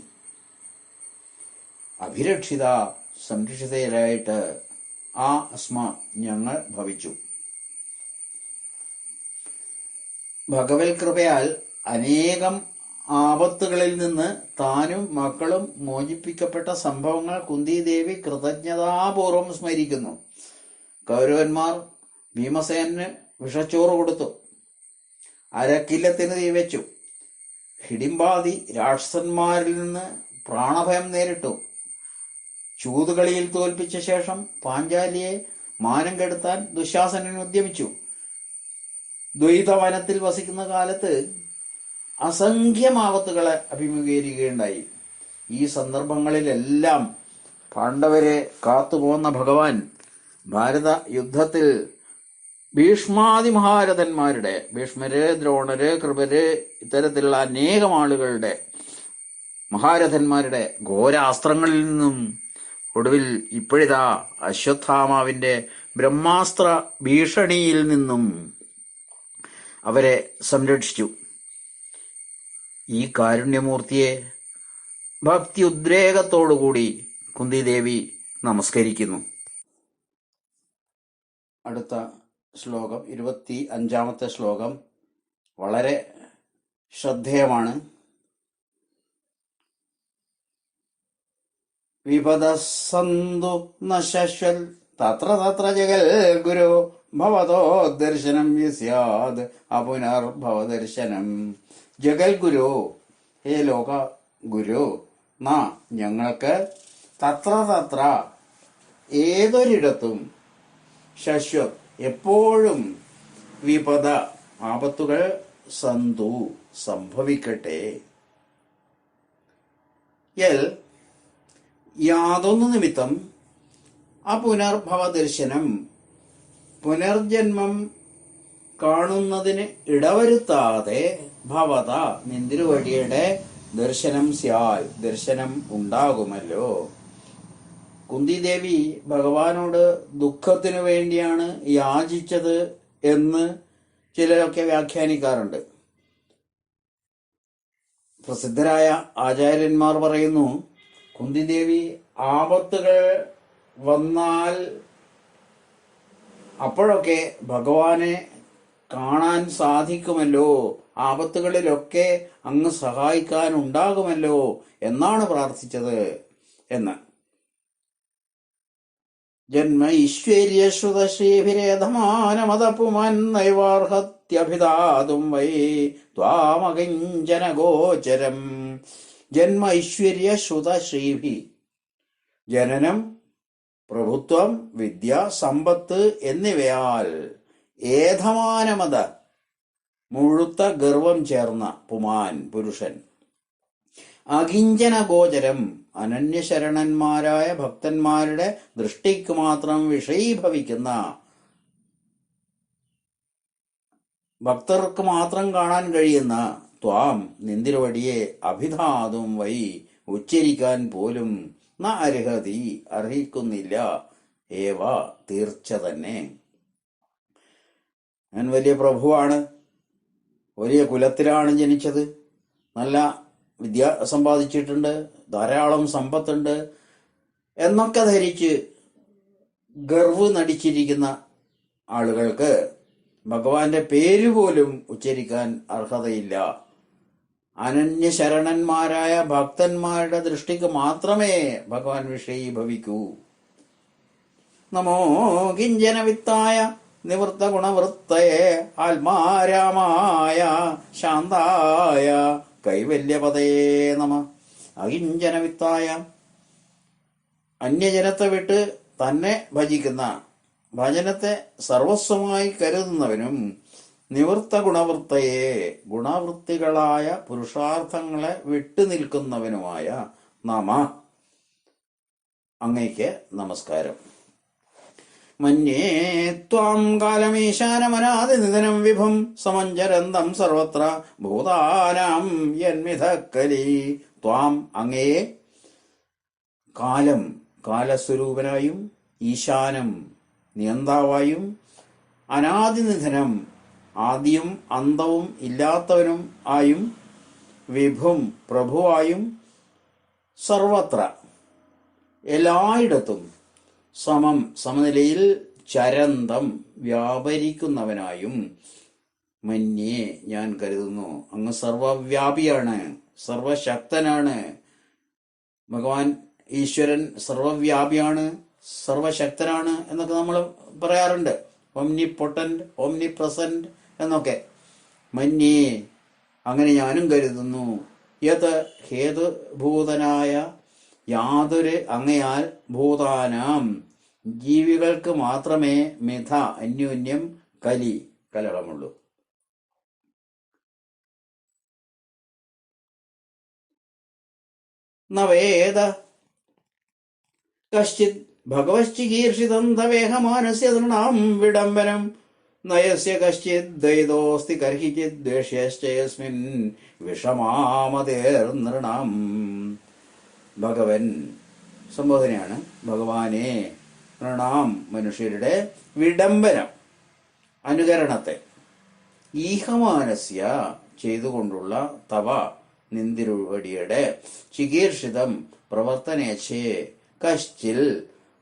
അഭിരക്ഷിത സംരക്ഷിതരായിട്ട് ആ അസ്മ ഞങ്ങൾ ഭവിച്ചു. ഭഗവത് കൃപയാൽ അനേകം ആപത്തുകളിൽ നിന്ന് താനും മക്കളും മോചിപ്പിക്കപ്പെട്ട സംഭവങ്ങൾ കുന്തിദേവി കൃതജ്ഞതാപൂർവം സ്മരിക്കുന്നു. കൗരവന്മാർ ഭീമസേനന് വിഷച്ചോറ് കൊടുത്തു, അരക്കില്ലത്തിന് തീവച്ചു. ഹിഡിംബാദി രാക്ഷസന്മാരിൽ നിന്ന് പ്രാണഭയം നേരിട്ടു. ചൂതുകളിയിൽ തോൽപ്പിച്ച ശേഷം പാഞ്ചാലിയെ മാനം കെടുത്താൻ ദുശാസനൻ ഉദ്യമിച്ചു. ദ്വൈതവനത്തിൽ വസിക്കുന്ന കാലത്ത് അസംഖ്യം ആപത്തുകളെ അഭിമുഖീകരിക്കുകയുണ്ടായി. ഈ സന്ദർഭങ്ങളിലെല്ലാം പാണ്ഡവരെ കാത്തുപോന്ന ഭഗവാൻ ഭാരത യുദ്ധത്തിൽ ഭീഷ്മാദി മഹാരഥന്മാരുടെ, ഭീഷ്മര്, ദ്രോണര്, കൃപര്, ഇത്തരത്തിലുള്ള അനേകം ആളുകളുടെ, മഹാരഥന്മാരുടെ ഘോരാസ്ത്രങ്ങളിൽ നിന്നും ഒടുവിൽ ഇപ്പോഴിതാ അശ്വത്ഥാമാവിന്റെ ബ്രഹ്മാസ്ത്ര ഭീഷണിയിൽ നിന്നും അവരെ സംരക്ഷിച്ചു. ഈ കാരുണ്യമൂർത്തിയെ ഭക്തി ഉദ്രേകത്തോടുകൂടി കുന്തിദേവി നമസ്കരിക്കുന്നു. അടുത്ത ശ്ലോകം 25-ാമത്തെ ശ്ലോകം വളരെ ശ്രദ്ധേയമാണ്. വിപദസ്സന്തു ന ശശ്വൽ തത്ര തത്ര ജഗൽ ഗുരു ഭവതോ ദർശനം യസ്യാദ് അപുനർഭവദർശനം. ജഗൽ ഗുരു, ഹേ ലോക ഗുരു, നാ ഞങ്ങൾക്ക് തത്ര തത്ര ഏതൊരിടത്തും ശശ്വത് എപ്പോഴും വിപദ ആപത്തുകൾ സന്തു സംഭവിക്കട്ടെ. യൽ യാതൊന്നു നിമിത്തം അപുനർഭവ ദർശനം പുനർജന്മം കാണുന്നതിന് ഇടവരുത്താതെ ഭവത നിന്തിരുവടിയുടെ ദർശനം സ്യാൽ ദർശനം ഉണ്ടാകുമല്ലോ. കുന്തിദേവി ഭഗവാനോട് ദുഃഖത്തിനു വേണ്ടിയാണ് യാചിച്ചത് എന്ന് ചിലരൊക്കെ വ്യാഖ്യാനിക്കാറുണ്ട്. പ്രസിദ്ധരായ ആചാര്യന്മാർ പറയുന്നു, കുന്തിദേവി ആപത്തുകൾ വന്നാൽ അപ്പോഴൊക്കെ ഭഗവാനെ കാണാൻ സാധിക്കുമല്ലോ, ആപത്തുകളിലൊക്കെ അങ്ങ് സഹായിക്കാൻ ഉണ്ടാകുമല്ലോ എന്നാണ് പ്രാർത്ഥിച്ചത് എന്ന്. ജന്മ ഈശ്വര്യശ്രുതശ്രീഭിരേധമാനമതപുമാൻ നൈവാർഹത്യഭിധാതും വൈ ത്വാമകിഞ്ചന ഗോചരം. ജന്മ ഐശ്വര്യ ശ്രുത ശ്രീഭി, ജനനം, പ്രഭുത്വം, വിദ്യ, സമ്പത്ത് എന്നിവയാൽ ഏധമാനമത മുഴുത്ത ഗർവം ചേർന്ന പുമാൻ പുരുഷൻ, അകിഞ്ചന ഗോചരം അനന്യശരണന്മാരായ ഭക്തന്മാരുടെ ദൃഷ്ടിക്ക് മാത്രം വിഷയീഭവിക്കുന്ന, ഭക്തർക്ക് മാത്രം കാണാൻ കഴിയുന്ന ത്വാം നിന്തിരുവടിയെ അഭിധാതും വൈ ഉച്ചരിക്കാൻ പോലും ന അർഹതി അർഹിക്കുന്നില്ല ഏവ തീർച്ച തന്നെ. ഞാൻ വലിയ പ്രഭുവാണ്, വലിയ കുലത്തിലാണ് ജനിച്ചത്, നല്ല വിദ്യ സമ്പാദിച്ചിട്ടുണ്ട്, ധാരാളം സമ്പത്തുണ്ട് എന്നൊക്കെ ധരിച്ച് ഗർവ് നടിച്ചിരിക്കുന്ന ആളുകൾക്ക് ഭഗവാന്റെ പേര് പോലും ഉച്ചരിക്കാൻ അർഹതയില്ല. അനന്യശരണന്മാരായ ഭക്തന്മാരുടെ ദൃഷ്ടിക്ക് മാത്രമേ ഭഗവാൻ വിഷയീഭവിക്കൂ. നമോ കിഞ്ചന വിത്തായ നിവൃത്ത ഗുണവൃത്തയെ ആത്മാരാമായ ശാന്തായ കൈവല്യപതയേ നമ. അകിഞ്ചന വിത്തായ, അന്യജനത്തെ വിട്ട് തന്നെ ഭജിക്കുന്ന, ഭജനത്തെ സർവസ്വമായി കരുതുന്നവനും, നിവൃത്ത ഗുണവൃത്തയെ ഗുണവൃത്തികളായ പുരുഷാർത്ഥങ്ങളെ വിട്ടുനിൽക്കുന്നവനുമായ നമ, അങ്ങയ്ക്ക് നമസ്കാരം. മന്യേ ത്വാം കാലമീശാനമനാദി നിധനം വിഭും സമഞ്ജരന്തം സർവത്ര ഭൂതാനാം യന്മിധ കലി. ത്വാം അങ്ങയെ കാലം കാലസ്വരൂപനായും ഈശാനം നിയന്താവായും അനാദിനിധനം ആദിയും അന്തവും ഇല്ലാത്തവനും ആയും വിഭും പ്രഭുവായും സർവത്ര എല്ലായിടത്തും സമം സമനിലയിൽ ചരന്തം വ്യാപരിക്കുന്നവനായും മന്യേ ഞാൻ കരുതുന്നു. അങ്ങ് സർവവ്യാപിയാണ്, സർവശക്തനാണ്. ഭഗവാൻ ഈശ്വരൻ സർവവ്യാപിയാണ്, സർവശക്തനാണ് എന്നൊക്കെ നമ്മൾ പറയാറുണ്ട്. ഓംനി പൊട്ടന്റ്, ഓംനി പ്രസന്റ് എന്നൊക്കെ. മന്യേ അങ്ങനെ ഞാനും കരുതുന്നു. യത് ഹേതുഭൂതനായ യാതൊരു അങ്ങയാൽ ഭൂതാനാം ജീവികൾക്ക് മാത്രമേ മിഥ അന്യോന്യം കലഹമുള്ളൂ. നവേദ കശ്ചിത് ഭഗവശ്ചികീർഷിതം തവേഹമാനസ്യ തൃണാം വിഡംബനം നയസ്യ കശ്ചിത് ദ്വൈതോസ്തി കർഹിചിത് ദ്വേഷ്യശ്ചയസ്മിൻ വിഷമാമതേർനൃണാം. ഭഗവൻ സംബോധനയാണ്. ഭഗവാനെ നൃണാം മനുഷ്യരുടെ വിഡംബനം അനുകരണത്തെ ഈഹമാനസ്യ ചെയ്തുകൊണ്ടുള്ള തവ നിന്തിരുവടിയുടെ ചികീർഷിതം പ്രവർത്തനേച്ഛേ കശ്ചിൽ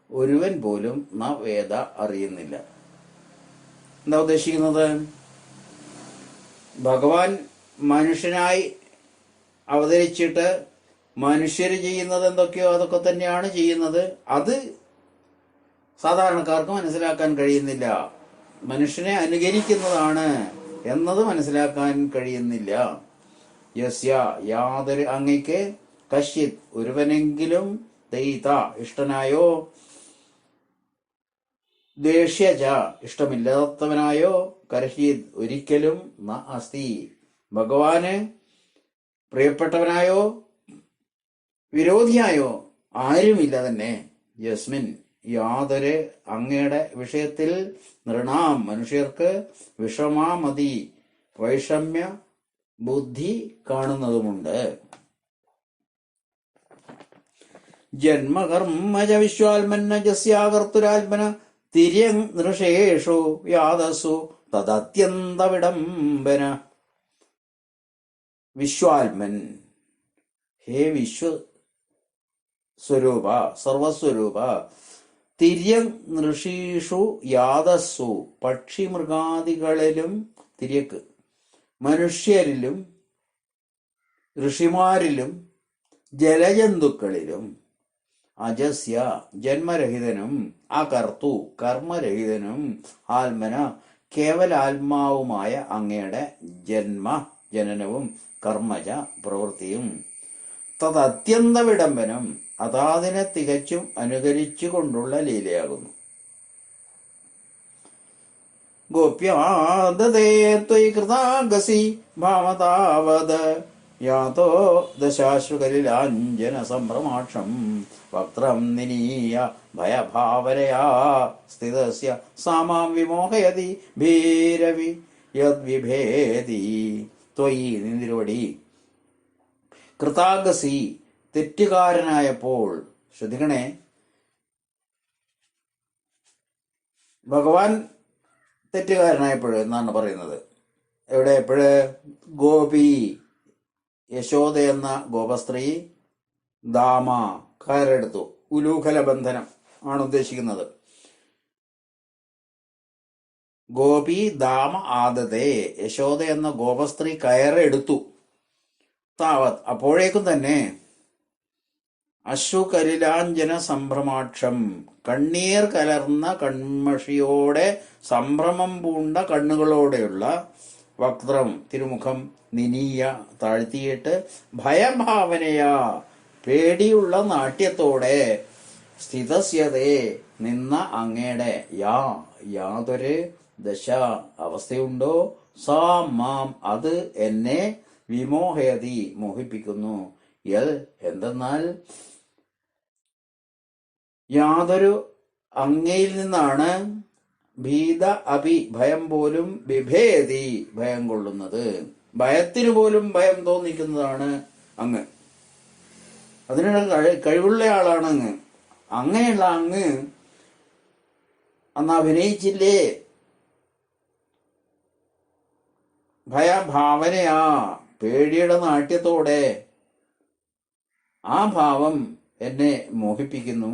ഒരുവൻ പോലും ന വേദ അറിയുന്നില്ല. എന്താ ഉദ്ദേശിക്കുന്നത്? ഭഗവാൻ മനുഷ്യനായി അവതരിച്ചിട്ട് മനുഷ്യര് ചെയ്യുന്നത് എന്തൊക്കെയോ അതൊക്കെ തന്നെയാണ് ചെയ്യുന്നത്. അത് സാധാരണക്കാർക്ക് മനസ്സിലാക്കാൻ കഴിയുന്നില്ല. മനുഷ്യനെ അനുകരിക്കുന്നതാണ് എന്നത് മനസ്സിലാക്കാൻ കഴിയുന്നില്ല. യസ്യ യാതൊരു അങ്ങയ്ക്ക് കശ്ചിത് ഒരുവനെങ്കിലും ദൈത ഇഷ്ടനായോ ദേഷ്യജ ഇഷ്ടമില്ലാത്തവനായോ കർഹീത് ഒരിക്കലും ന അസ്തി ഭഗവാന് പ്രിയപ്പെട്ടവനായോ വിരോധിയായോ ആരുമില്ല തന്നെ. യസ്മിൻ യാതൊരു അങ്ങയുടെ വിഷയത്തിൽ നൃണാം മനുഷ്യർക്ക് വിഷമാമതി വൈഷമ്യ ബുദ്ധി കാണുന്നതുമുണ്ട്. ജന്മകർമ്മജ വിശ്വാത്മന്നജസ്യാകർത്തുരാത്മന തിര്യങ് നൃഷേഷു യാദസു തദത്യന്ത വിഡംബന. വിശ്വാത്മൻ, ഹേ വിശ്വസ്വരൂപ സർവസ്വരൂപ, തിര്യങ് നൃഷീഷു യാദസ്സു പക്ഷിമൃഗാദികളിലും തിര്യക്ക് മനുഷ്യരിലും ഋഷിമാരിലും ജലജന്തുക്കളിലും അജസ്യ ജന്മരഹിതനും അകർത്തു കർമ്മരഹിതനും ആത്മന കേവലാത്മാവുമായ അങ്ങയുടെ ജനനവും കർമ്മജ പ്രവൃത്തിയും തദത്യന്ത വിഡംബനം അതാതിനെ തികച്ചും അനുകരിച്ചു കൊണ്ടുള്ള ലീലയാകുന്നു. ഗോപ്യാദതേർത്വയി കൃതാഗസി ഭാമതാവത് യാതോ ദശാശ്രുകലിലാഞ്ജന സംഭ്രമാക്ഷം വക്ത്രം നിനീയ ഭയഭാവനയാ സ്ഥിതസ്യ സാമാം വിമോഹയതി ഭീരവി യദ്വിഭേദി. ത്വയി നിന്തിരുവടി കൃതാഗസി തെറ്റുകാരനായപ്പോൾ. ശ്രദ്ധിക്കണേ, ഭഗവാൻ തെറ്റുകാരനായപ്പോൾ എന്നാണ് പറയുന്നത്. എവിടെ? എപ്പോഴ്? ഗോപി യശോദ എന്ന ഗോപസ്ത്രീ ദാമ കയറെടുത്തു. ഉലൂഖല ബന്ധനം ആണ് ഉദ്ദേശിക്കുന്നത്. ഗോപി ദാമ ആദതേ, യശോദ എന്ന ഗോപസ്ത്രീ കയറെടുത്തു. താവത് അപ്പോഴേക്കും തന്നെ അശ്രുകരിലാഞ്ജന സംഭ്രമാക്ഷം കണ്ണീർ കലർന്ന കൺമഷിയോടെ സംഭ്രമം പൂണ്ട കണ്ണുകളോടെയുള്ള വക്രം തിരുമുഖം നിനീയ താഴ്ത്തിയിട്ട് ഭയഭാവനയാ പേടിയുള്ള നാട്യത്തോടെ സ്ഥിതസ്യതേ നിന്ന അങ്ങയുടെ യാതൊരു ദശ അവസ്ഥയുണ്ടോ സാ മാം അത് എന്നെ വിമോഹയതി മോഹിപ്പിക്കുന്നു. യൽ എന്തെന്നാൽ യാതൊരു അങ്ങയിൽ നിന്നാണ് ഭീത അഭി ഭയം പോലും വിഭേദി ഭയം കൊള്ളുന്നത്. ഭയത്തിനു പോലും ഭയം തോന്നിക്കുന്നതാണ് അങ്ങ്. അതിനുള്ള കഴിവുള്ള ആളാണ് അങ്ങ്. അങ്ങനെയുള്ള അങ്ങ് അന്ന് അഭിനയിച്ചില്ലേ ഭയഭാവനയാ, പേടിയുടെ നാട്യത്തോടെ. ആ ഭാവം എന്നെ മോഹിപ്പിക്കുന്നു.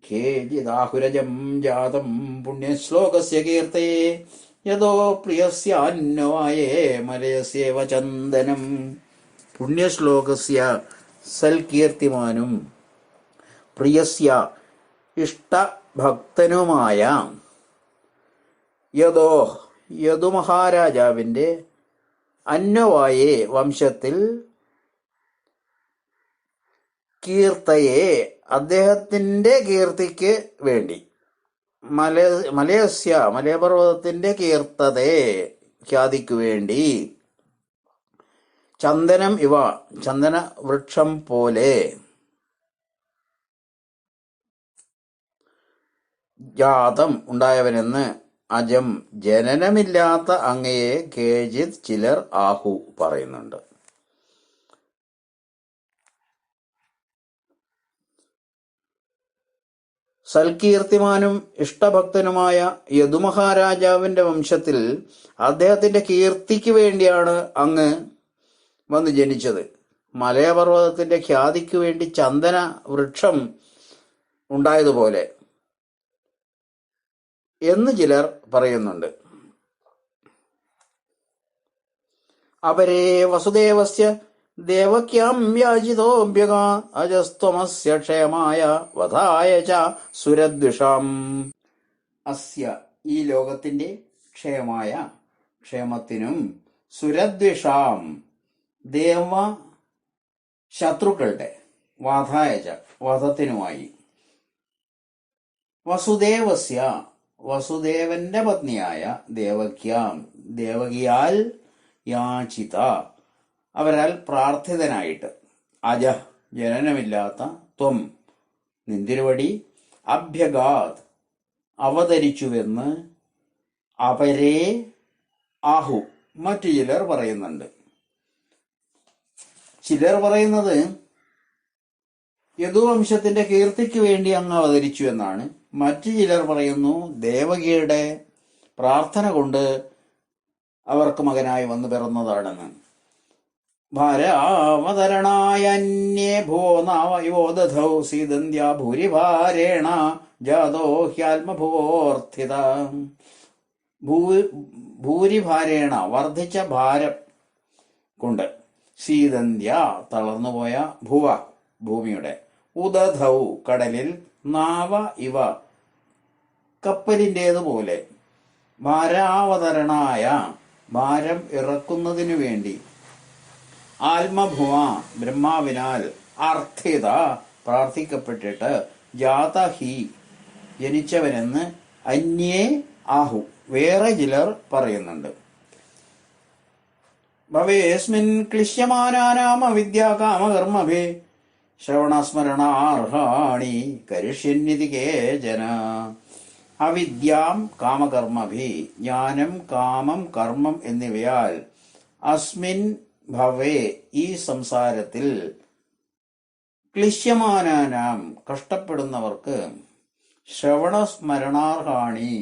ഖേദിതാഹുരജം ജാതം പുണ്യശ്ലോകസ്യ കീർത്തേ യതോ പ്രിയസ്യാന്വയേ മലയസ്യേവ ചന്ദനം. പുണ്യശ്ലോകസ്യ സൽകീർത്തിമാനും പ്രിയസ്യ ഇഷ്ടഭക്തനുമായ യദോ യദുമഹാരാജാവിൻ്റെ അന്വവായേ വംശത്തിൽ കീർത്തയെ അദ്ദേഹത്തിൻ്റെ കീർത്തിക്ക് വേണ്ടി മലയപർവ്വതത്തിൻ്റെ കീർത്തതേ ഖ്യാതിക്കു വേണ്ടി ചന്ദനം ഇവ ചന്ദന വൃക്ഷം പോലെ ജാതം ഉണ്ടായവനെന്ന് അജം ജനനമില്ലാത്ത അങ്ങയെ കേചിത് ചിലർ ആഹു പറയുന്നുണ്ട്. സൽകീർത്തിമാനും ഇഷ്ടഭക്തനുമായ യദുമഹാരാജാവിന്റെ വംശത്തിൽ അദ്ദേഹത്തിന്റെ കീർത്തിക്ക് വേണ്ടിയാണ് അങ്ങ് വന്ന് ജനിച്ചത്. മലയപർവ്വതത്തിന്റെ ഖ്യാതിക്ക് വേണ്ടി ചന്ദന വൃക്ഷം ഉണ്ടായതുപോലെ എന്ന് ചിലർ പറയുന്നുണ്ട്. അപരേ വസുദേവസ്യ ദേവക്യാം യാചിതോഭ്യഗ അജസ്ത്വമസ്യ ക്ഷേമായ വധായ ച സുരദ്വിഷാം. അസ്യ ഈ ലോകത്തിന്റെ ക്ഷേമായ ക്ഷേമത്തിനും സുരദ്വിഷാം ദേവ ശത്രുക്കളുടെ വധായ ച വധത്തിനുമായി വസുദേവസ്യ വസുദേവന്റെ പത്നിയായ ദേവക്യാം ദേവകിയാൽ യാചിത അവരാൽ പ്രാർത്ഥിതനായിട്ട് അജ ജനനമില്ലാത്ത ത്വം നിന്തിരുവടി അഭ്യഗാത് അവതരിച്ചുവെന്ന് അപരേ ആഹു മറ്റു ചിലർ പറയുന്നുണ്ട്. ചിലർ പറയുന്നത് യദുവംശത്തിന്റെ കീർത്തിക്ക് വേണ്ടി അങ്ങ് അവതരിച്ചു എന്നാണ്. മറ്റു ചിലർ പറയുന്നു ദേവകിയുടെ പ്രാർത്ഥന കൊണ്ട് അവർക്ക് മകനായി വന്നു പിറന്നതാണെന്ന്. ഭാരാവതരണായന്യേ ഭോ നാവയോ ദധൗ സീദന്ത്യാ ഭൂരിഭാരേണ ജാതോ ഹ്യാത്മഭുവോർത്ഥിത. ഭൂരിഭാരേണ വർദ്ധിച്ച ഭാരം കൊണ്ട് സീദന്ത്യ തളർന്നുപോയ ഭുവ ഭൂമിയുടെ ഉദധൗ കടലിൽ നാവ ഇവ കപ്പലിൻ്റേതുപോലെ ഭാരാവതരണായ ഭാരം ഇറക്കുന്നതിനു വേണ്ടി ആത്മഭുവ ബ്രഹ്മാവിനാൽ അർത്ഥിത പ്രാർത്ഥിക്കപ്പെട്ടിട്ട് ജാതഹി ജനിച്ചവനെന്ന് അന്യേ ആഹു വേറെ ചിലർ പറയുന്നുണ്ട്. ഭവേസ്മിൻ ക്ലിശ്യമാനാനാം അവിദ്യാകാമകർമ്മഭേ ശ്രവണസ്മരണാർഹാണി കരിഷ്യന്നിതി കേചന. അവിദ്യാം കാമകർമ്മഭി ജ്ഞാനം കാമം കർമ്മം എന്നിവയാൽ അസ്മിൻ ഭവേ ഈ സംസാരത്തിൽ ക്ലിശ്യമാനാനാം കഷ്ടപ്പെടുന്നവർക്ക് ശ്രവണസ്മരണാർഹാണി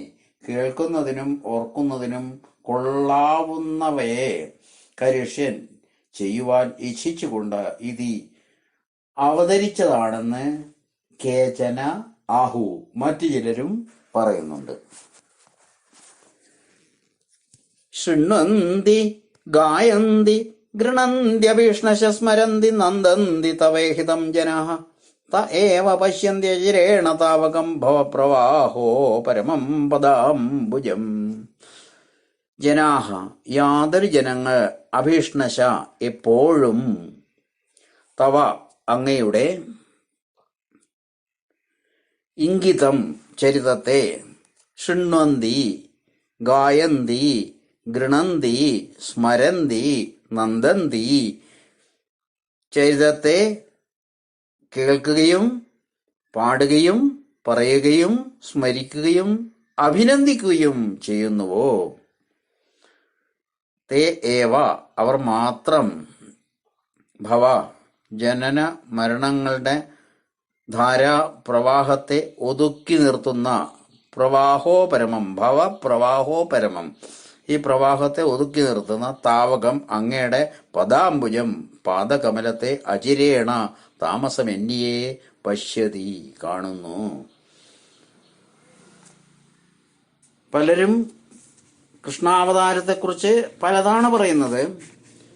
കേൾക്കുന്നതിനും ഓർക്കുന്നതിനും കൊള്ളാവുന്നവയെ കരിഷ്യൻ ചെയ്യുവാൻ ഇച്ഛിച്ചുകൊണ്ട് ഇതി അവതരിച്ചതാണെന്ന് കേചന ആഹു മറ്റു ചിലരും പറയുന്നുണ്ട്. ശൃണ്വന്തി ഗായന്തി ഗൃണന്ത്യഭീഷ്ണശ സ്മരന്തി നന്ദന്തി തവേഹിതം ജനാഃ ത ഏവ പശ്യന്തി അചിരേണ താവകം ഭവപ്രവാഹോ പരമം പദാംബുജം. ജനാഃ യാതൊരു ജനങ്ങൾ അഭീഷ്ണശ എപ്പോഴും തവ അങ്ങയുടെ ഇംഗിതം ചരിതത്തെ ശൃണ്വന്തി ഗായന്തി ഗൃണന്തി സ്മരന്തി നന്ദന്തി ചരിതത്തെ കേൾക്കുകയും പാടുകയും പറയുകയും സ്മരിക്കുകയും അഭിനന്ദിക്കുകയും ചെയ്യുന്നുവോ തേ ഏവ അവർ മാത്രം ഭവ ജനന മരണങ്ങളുടെ ധാരാപ്രവാഹത്തെ ഒതുക്കി നിർത്തുന്ന പ്രവാഹോപരമം, ഭവപ്രവാഹോപരമം, ഈ പ്രവാഹത്തെ ഒതുക്കി നിർത്തുന്ന താവകം അങ്ങയുടെ പദാംബുജം, പാദകമലത്തെ അചിരേണ താമസമെന്നിയെ പശ്യതി, കാണുന്നു. പലരും കൃഷ്ണാവതാരത്തെക്കുറിച്ച് പലതാണ് പറയുന്നത്.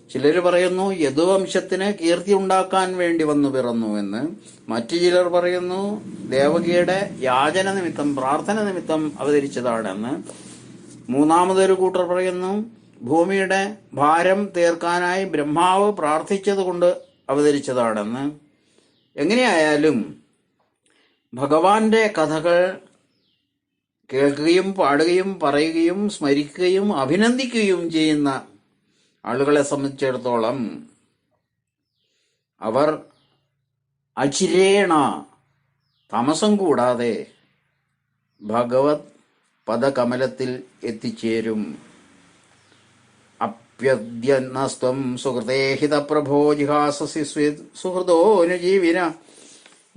ചിലർ പറയുന്നു യദുവംശത്തിന് കീർത്തി ഉണ്ടാക്കാൻ വേണ്ടി വന്നു പിറന്നു എന്ന്. മറ്റു ചിലർ പറയുന്നു ദേവകിയുടെ യാചന നിമിത്തം, പ്രാർത്ഥന നിമിത്തം അവതരിച്ചതാണെന്ന്. മൂന്നാമതൊരു കൂട്ടർ പറയുന്നു ഭൂമിയുടെ ഭാരം തീർക്കാനായി ബ്രഹ്മാവ് പ്രാർത്ഥിച്ചതുകൊണ്ട് അവതരിച്ചതാണെന്ന്. എങ്ങനെയായാലും ഭഗവാന്റെ കഥകൾ കേൾക്കുകയും പാടുകയും പറയുകയും സ്മരിക്കുകയും അഭിനന്ദിക്കുകയും ചെയ്യുന്ന ആളുകളെ സംബന്ധിച്ചിടത്തോളം അവർ അചിരേണ, താമസം കൂടാതെ ഭഗവത് പദകമലത്തിൽ എത്തിച്ചേരും. അപ്യദ്യനസ്ത്വം സുഹൃതേഹിത പ്രഭോ ജിഹാസസി സുഹൃദോനുജീവിന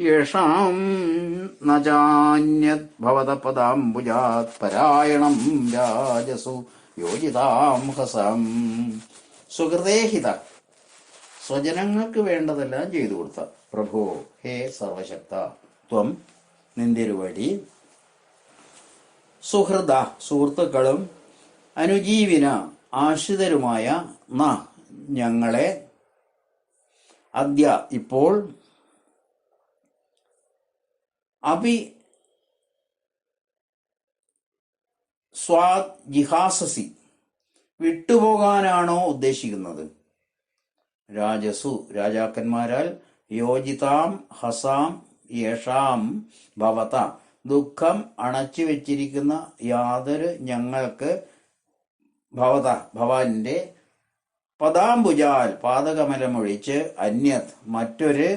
യേഷാം നജാന്യത് ഭവത പദാംബുജാത് പരായണം രാജസു യോജിതാം ഹസം. സുഹൃതേഹിത, സ്വജനങ്ങൾക്ക് വേണ്ടതെല്ലാം ചെയ്തു കൊടുത്ത പ്രഭോ, ഹേ സർവശക്ത, ത്വം നിന്തിരുവടി, സുഹൃദ സുഹൃത്തുക്കളും, അനുജീവിന ആശ്രിതരുമായ ന ഞങ്ങളെ, അദ്യ ഇപ്പോൾ, അപി സ്വാത് ജിഹാസസി വിട്ടുപോകാനാണോ ഉദ്ദേശിക്കുന്നത്? രാജസു രാജാക്കന്മാരാൽ, യോജിതാം ഹസാം യേഷാം ഭവത ദുഃഖം അണച്ചു വെച്ചിരിക്കുന്ന യാതൊരു ഞങ്ങൾക്ക്, ഭവത ഭവാന്റെ, പദാംബുജാൽ പാദകമലമൊഴിച്ച്, അന്യത് മറ്റൊരു,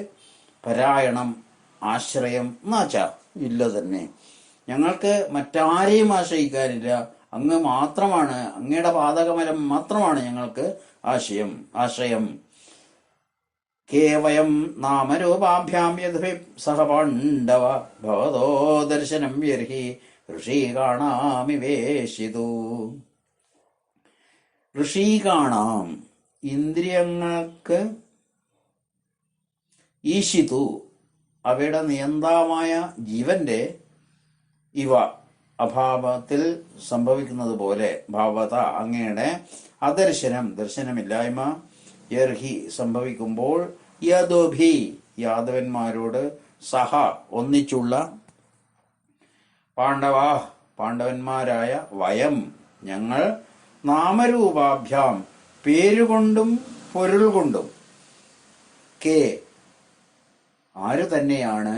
പരായണം ആശ്രയം നാച്ച ഇല്ല തന്നെ. ഞങ്ങൾക്ക് മറ്റാരെയും ആശ്രയിക്കാനില്ല, അങ്ങ് മാത്രമാണ്, അങ്ങയുടെ പാദകമലം മാത്രമാണ് ഞങ്ങൾക്ക് ആശ്രയം. കേവയം നാമരൂപാഭ്യാം യദ്ഭി സഹ പാണ്ഡവ ഭവതോ ദർശനം യർഹി ഋഷീകാണാമിവേശിതു. ഋഷീകാണാം ഇന്ദ്രിയങ്ങൾക്ക്, ഈശിതു അവയുടെ നിയന്താവായ ജീവന്റെ, ഇവ അഭാവത്തിൽ സംഭവിക്കുന്നത് പോലെ, ഭാവത അങ്ങയുടെ, അദർശനം ദർശനമില്ലായ്മ, യർഹി സംഭവിക്കുമ്പോൾ, യദുഭി യാദവന്മാരോട്, സഹ ഒന്നിച്ചുള്ള, പാണ്ഡവാ പാണ്ഡവന്മാരായ, വയം ഞങ്ങൾ, നാമരൂപാഭ്യാം പേരുകൊണ്ടും പൊരുൾ കൊണ്ടും, കെ ആരു തന്നെയാണ്,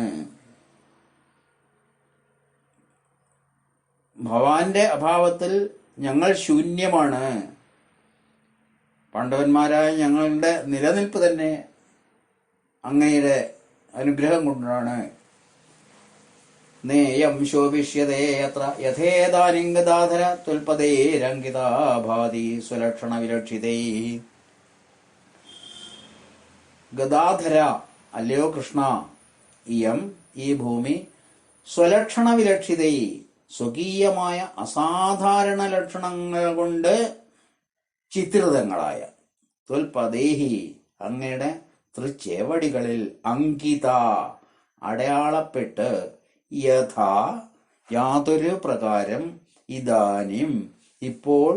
ഭവാന്റെ അഭാവത്തിൽ ഞങ്ങൾ ശൂന്യമാണ്. പാണ്ഡവന്മാരായ ഞങ്ങളുടെ നിലനിൽപ്പ് തന്നെ അങ്ങയുടെ അനുഗ്രഹം കൊണ്ടാണ്. നേയം ശോഭിഷ്യതേ അത്ര യഥേദാനിം ഗദാധര തുൽപതേരംഗിതാ ഭാതി സ്വലക്ഷണ വിലക്ഷിതൈ. ഗദാധര അല്ലയോ കൃഷ്ണ, ഇയം ഈ ഭൂമി, സ്വലക്ഷണ വിലക്ഷിതൈ സ്വകീയമായ അസാധാരണ ലക്ഷണങ്ങൾ കൊണ്ട് ചിത്രിതങ്ങളായ, ത്വൽപദേഹി അങ്ങയുടെ തൃച്ചേവടികളിൽ, അങ്കിത അടയാളപ്പെട്ട്, യഥാ യാതൊരു പ്രകാരം, ഇദാനിം ഇപ്പോൾ,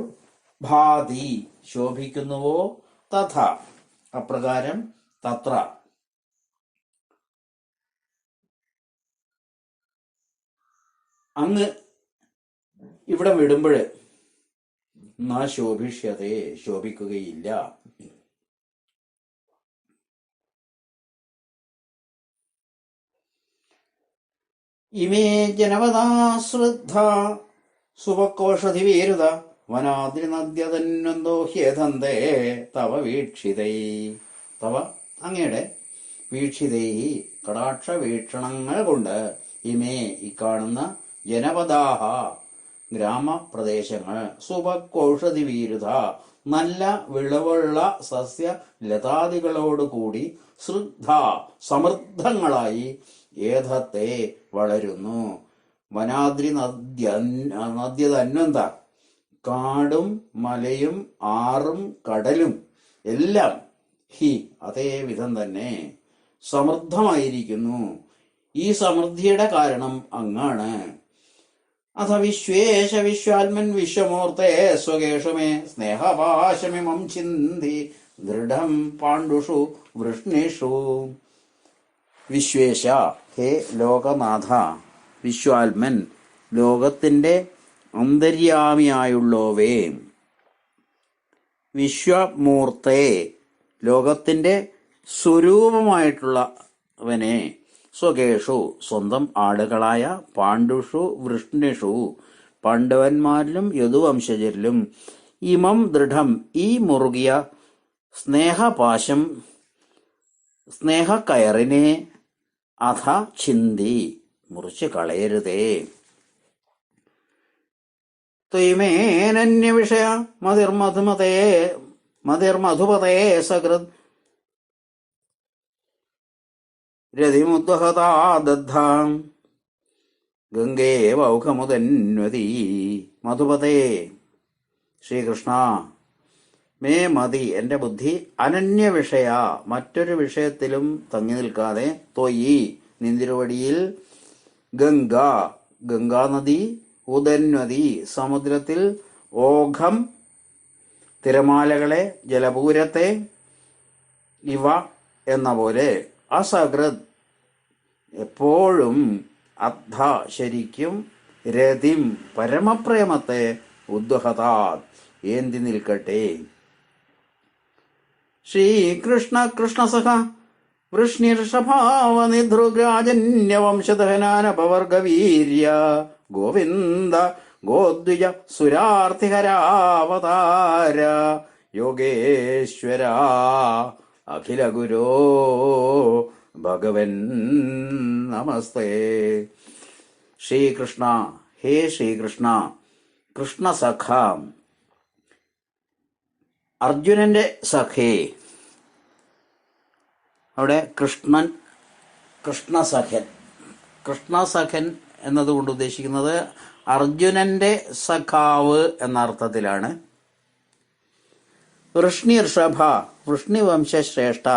ഭാതി ശോഭിക്കുന്നുവോ, തഥ അപ്രകാരം, തത്ര അങ്ങ് ഇവിടെ വിടുമ്പോൾ ന ശോഭിഷ്യതേ ശോഭിക്കുകയില്ല. ഇമേ ജനവദാശ്രദ്ധ സുവക്കോഷധിവീരുത വനാദ്രിനദ്യതന്വന്തോ ഹ്യതന്തേ തവ വീക്ഷിതൈ. തവ അങ്ങയുടെ, വീക്ഷിതൈ കടാക്ഷ വീക്ഷണങ്ങൾ കൊണ്ട്, ഇമേ ഇക്കാണുന്ന, ജനപദാഹ ഗ്രാമപ്രദേശങ്ങൾ, സുഭക്കോഷധി വീരുത നല്ല വിളവുള്ള സസ്യ ലതാദികളോടുകൂടി ശ്രദ്ധ സമൃദ്ധങ്ങളായി ഏധത്തെ വളരുന്നു. വനാദ്രി നദ്യതന്വന്ത, കാടും മലയും ആറും കടലും എല്ലാം ഹി അതേ വിധം തന്നെ സമൃദ്ധമായിരിക്കുന്നു. ഈ സമൃദ്ധിയുടെ കാരണം അങ്ങാണ്. അഥ വിശ്വേശ വിശ്വാത്മൻ വിശ്വമൂർത്തേ സ്വകേഷമേ സ്നേഹപാശമിമം ചിന്തി ദൃഢം പാണ്ഡുഷു വൃഷ്ണിഷു. വിശ്വേശ, ഹേ ലോകനാഥ, വിശ്വാത്മൻ, ലോകത്തിന്റെ അന്തര്യാമിയായുള്ളവേ, വിശ്വമൂർത്തേ, ലോകത്തിന്റെ സ്വരൂപമായിട്ടുള്ളവനെ, സ്വകേഷു, സ്വന്തം ആളുകളായ, പാണ്ഡുഷു വൃഷ്ണിഷു, പാണ്ഡവന്മാരിലും യദുവംശജരിലും, ഇമം ദൃഢം, ഈ മുറുകിയ സ്നേഹപാശം, സ്നേഹക്കയറിനെ, അഥ ചിന്തി, മുറിച്ച് കളയരുതേ. ത്വയിമേനന്യവിഷയ മതിർമധുപതേ സകൃത് രതിമുദ്വഹതാ ദദ്ധാം ഗംഗേ വൗഖമുദന്വതി. മധുപതേ, ശ്രീകൃഷ്ണ, മേ മതി, എൻ്റെ ബുദ്ധി, അനന്യവിഷയ, മറ്റൊരു വിഷയത്തിലും തങ്ങി നിൽക്കാതെ, ത്വയി, നിന്തിരുവടിയിൽ, ഗംഗ, ഗംഗാനദി, ഉദന്വതി, സമുദ്രത്തിൽ, ഓഘം, തിരമാലകളെ, ജലപൂരത്തെ, ഇവ എന്ന പോലെ, അസകൃത്, എപ്പോഴും, അദ്ധ, ശരിക്കും, രതിം, പരമപ്രേമത്തെ, ഉദ്വഹതാത്, ഏന്തി നിൽക്കട്ടെ. ശ്രീകൃഷ്ണ കൃഷ്ണസഖ വൃഷ്ണിർഷഭാവനിധൃഗ്രാജന്യവംശദഹനാനപവർഗവീര്യ ഗോവിന്ദ ഗോദ്വിജ സുരാർത്തിഹരാവതാര യോഗേശ്വര അഖില ഗുരോ ഭഗവൻ നമസ്തേ. ശ്രീകൃഷ്ണ, ഹേ ശ്രീകൃഷ്ണ, കൃഷ്ണസഖ, അർജുനന്റെ സഖേ. അവിടെ കൃഷ്ണൻ, കൃഷ്ണസഖൻ, കൃഷ്ണസഖൻ എന്നതുകൊണ്ട് ഉദ്ദേശിക്കുന്നത് അർജുനന്റെ സഖാവ് എന്ന അർത്ഥത്തിലാണ്. വൃഷ്ണിർഷഭ, വൃഷ്ണിവംശശ്രേഷ്ഠ,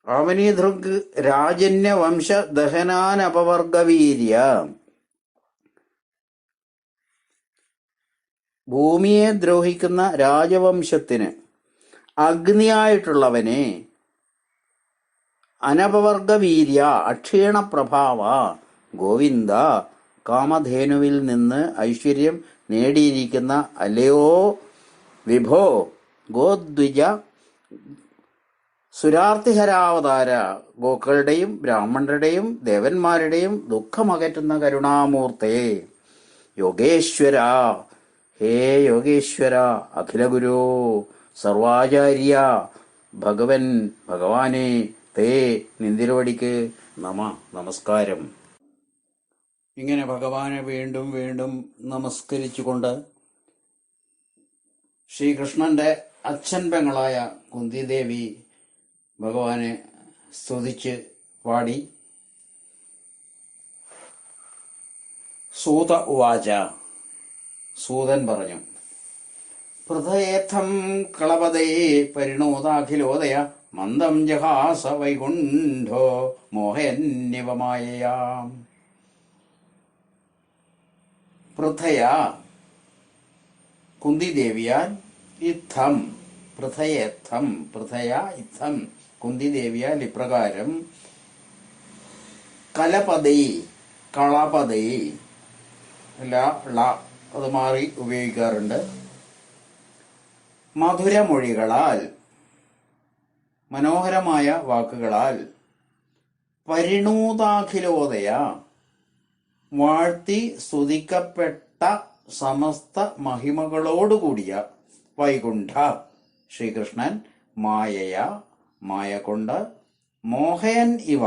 അവനിധൃഗ് രാജന്യവംശ ദഹനാനപവർഗവീര്യ, ഭൂമിയെ ദ്രോഹിക്കുന്ന രാജവംശത്തിന് അഗ്നിയായിട്ടുള്ളവനെ, അനപവർഗവീര്യ, അക്ഷീണപ്രഭാവ, ഗോവിന്ദ, കാമധേനുവിൽ നിന്ന് ഐശ്വര്യം നേടിയിരിക്കുന്ന അല്ലയോ വിഭോ, ഗോദ്വിജ സുരാർത്തിഹരാവതാര, ഗോക്കളുടെയും ബ്രാഹ്മണരുടെയും ദേവന്മാരുടെയും ദുഃഖമകറ്റുന്ന കരുണാമൂർത്തേ, യോഗേശ്വര, ഹേ യോഗേശ്വര, അഖിലഗുരു, സർവാചാര്യ, ഭഗവൻ, ഭഗവാനെ, തേ, നിന്തിരുവടിക്ക് നമസ്കാരം. ഇങ്ങനെ ഭഗവാനെ വീണ്ടും വീണ്ടും നമസ്കരിച്ചുകൊണ്ട് ശ്രീകൃഷ്ണന്റെ അച്ഛൻ പെങ്ങളായ കുന്തിദേവി ഭഗവാനെ സ്തുതിച്ച് പാടി. സൂത ഉവാച, സൂതൻ പറഞ്ഞു, പൃഥയേഥം കളപദേ പരിണോദാഖിലോദയ മന്ദം ജഹാസ വൈകുണ്ഠോ മോഹയന്യവമായയാം. പൃഥയ, കുന്തിദേവിയാൽ, ഇത്തം, പൃഥയേത്തം, പൃഥയ ഇത്തം, കുന്തിദേവിയാൽ ഇപ്രകാരം, കലപദൈ, കളപദൈ, അല്ല ള അത് മാറി ഉപയോഗിക്കാറുണ്ട്, മധുരമൊഴികളാൽ, മനോഹരമായ വാക്കുകളാൽ, പരിണൂതാഖിലോദയ, വാഴ്ത്തി സ്തുതിക്കപ്പെട്ട സമസ്ത മഹിമകളോടുകൂടിയ, വൈകുണ്ഠ, ശ്രീകൃഷ്ണൻ, മായയ, മായ കൊണ്ട്, മോഹയൻ ഇവ,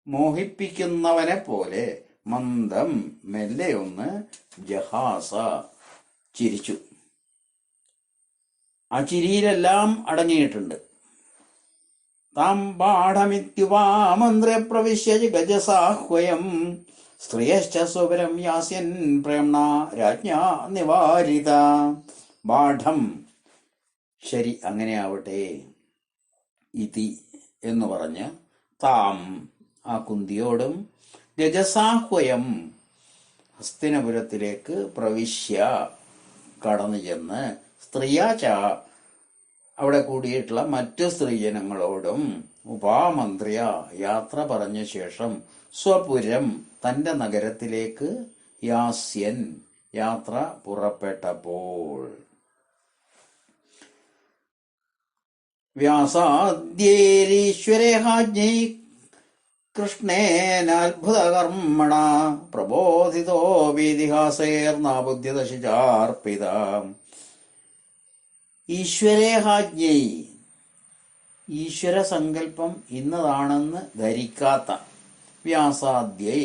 മോഹിപ്പിക്കുന്നവനെ പോലെ മന്ദം മെല്ലെയൊന്ന് ജഹാസ ചിരിച്ചു. ആ ചിരിയിലെല്ലാം അടങ്ങിയിട്ടുണ്ട്. താം പാഠമിത്യുപാമന്ത്രേ പ്രവിശ്യ ഗജസാഹ്വയം സ്ത്രീയശ്ച സ്വപരം യാസ്യൻ പ്രേംണ രാജ്ഞാ നിവാരിത. ബാഠം, ശരി അങ്ങനെയാവട്ടെ, ഇതി എന്ന് പറഞ്ഞ് താം ആ കുന്തിയോടും ഗജസാഹ്വയം ഹസ്തിനപുരത്തിലേക്ക് പ്രവിശ്യ കടന്നു ചെന്ന് സ്ത്രീയാച്ച അവിടെ കൂടിയിട്ടുള്ള മറ്റു സ്ത്രീജനങ്ങളോടും ഉപാമന്ത്രിയ യാത്ര പറഞ്ഞ ശേഷം സ്വപുരം തന്റെ നഗരത്തിലേക്ക് യാസ്യൻ യാത്ര പുറപ്പെട്ടപ്പോൾ വ്യാസാദ്യേരീശ്വരേഹാജ്ഞൈ കൃഷ്ണേനാത്ഭുതകർമ്മണ പ്രബോധിതോപീതിഹാസേർനാബുദ്ധ്യദശിചാർപ്പിത. ഈശ്വരേഹാജ്ഞൈ, ഈശ്വര സങ്കല്പം ഇന്നതാണെന്ന് ധരിക്കാത്ത, വ്യാസാദ്യൈ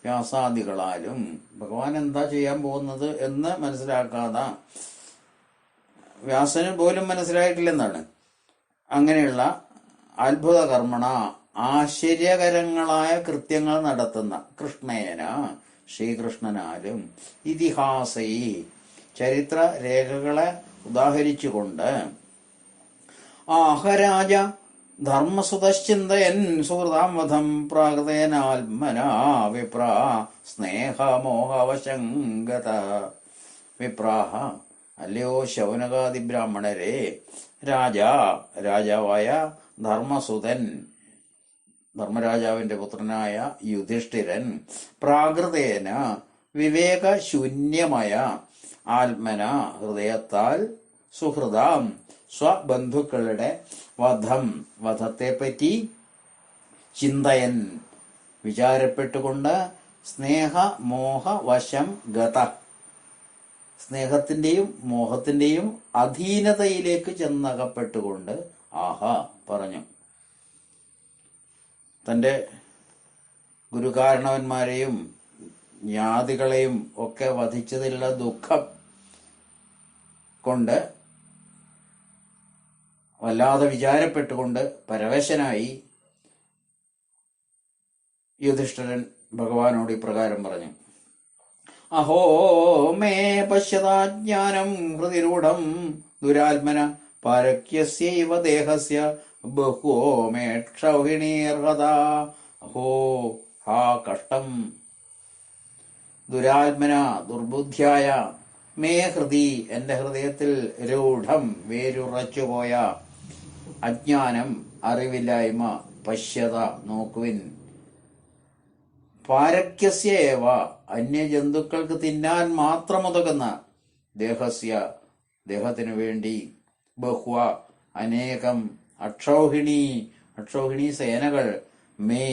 വ്യാസാദികളാലും ഭഗവാൻ എന്താ ചെയ്യാൻ പോകുന്നത് എന്ന് മനസ്സിലാക്കാതെ, വ്യാസന് പോലും മനസ്സിലായിട്ടില്ലെന്നാണ്, അങ്ങനെയുള്ള അത്ഭുത കർമ്മണ ആശ്ചര്യകരങ്ങളായ കൃത്യങ്ങൾ നടത്തുന്ന കൃഷ്ണേന ശ്രീകൃഷ്ണനാലും ഇതിഹാസൈ ചരിത്ര രേഖകളെ ഉദാഹരിച്ചുകൊണ്ട് ആഹരാജ ധർമ്മസുതശ്ചിന്തയൻ സുഹൃതാം വധം പ്രാകൃതേനാത്മനാ വിപ്ര സ്നേഹമോഹവശങ്കത. വിപ്രാഹ, അല്ലയോ ശൗനകാദി ബ്രാഹ്മണരെ, രാജാവായ ധർമ്മസുതൻ, ധർമ്മരാജാവിന്റെ പുത്രനായ യുധിഷ്ഠിരൻ, പ്രാകൃതേന വിവേകശൂന്യമായ, ആത്മന ഹൃദയത്താൽ, സുഹൃതാം സ്വബന്ധുക്കളുടെ വധത്തെപ്പറ്റി ചിന്തയൻ വിചാരപ്പെട്ടുകൊണ്ട്, സ്നേഹമോഹ വശം ഗത, സ്നേഹത്തിന്റെയും മോഹത്തിന്റെയും അധീനതയിലേക്ക് ചെന്നകപ്പെട്ടുകൊണ്ട് ആഹാ പറഞ്ഞു. തന്റെ ഗുരുകാരണവന്മാരെയും ജ്ഞാതികളെയും ഒക്കെ വധിച്ചതിലുള്ള ദുഃഖം കൊണ്ട് വല്ലാതെ വിചാരപ്പെട്ടുകൊണ്ട് പരവശനായി യുധിഷ്ഠിരൻ ഭഗവാനോട് ഇപ്രകാരം പറഞ്ഞു. അഹോ മേ പശ്യതാജ്ഞാനം ഹൃതിരൂഢം ദുരാത്മന പാരക്യസ്യൈവ ദേഹസ്യ ബഹുവോ മേ ക്ഷൗഹിണീർഹത. അഹോ, ഹാ കഷ്ടം, ദുരാത്മന ദുർബുദ്ധ്യായ, മേ ഹൃദി എന്റെ ഹൃദയത്തിൽ, രൂഢം വേരുറച്ചുപോയ, അജ്ഞാനം അറിവില്ലായ്മ, പശ്യത നോക്കുവിൻ, പാരക്യസ്യേവ അന്യജന്തുക്കൾക്ക് തിന്നാൻ മാത്രമുതകുന്ന, ദേഹസ്യ ദേഹത്തിനു വേണ്ടി, ബഹ്വ അനേകം, അക്ഷൗഹിണി സേനകൾ, മേ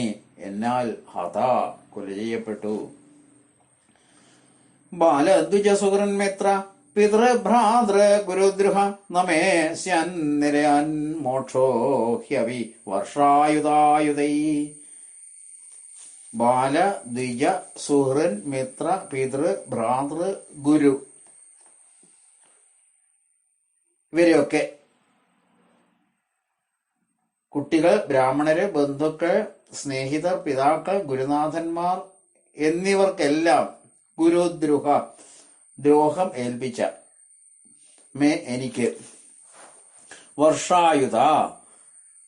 എന്നാൽ ഹത കൊല ചെയ്യപ്പെട്ടു. ബാലദ്വിജ സുഹൃന്മിത്ര പിതൃഭ്രാതൃ ഗുരുദ്രുഹ നമേ സ്യൻ നിരയാൻ മോക്ഷോ ഹ്യവി വർഷായുധായുധൈ. ബാല, ദ്വിജ, സുഹൃൻ, മിത്ര, പിതൃ, ഭ്രാതൃ, ഗുരു, ഇവരെയൊക്കെ കുട്ടികൾ, ബ്രാഹ്മണര്, ബന്ധുക്കൾ, സ്നേഹിതർ, പിതാക്കൾ, ഗുരുനാഥന്മാർ എന്നിവർക്കെല്ലാം ഗുരുദ്രുഹ ദ്രോഹം ഏൽപ്പിച്ച, മേ എനിക്ക്, വർഷായുധ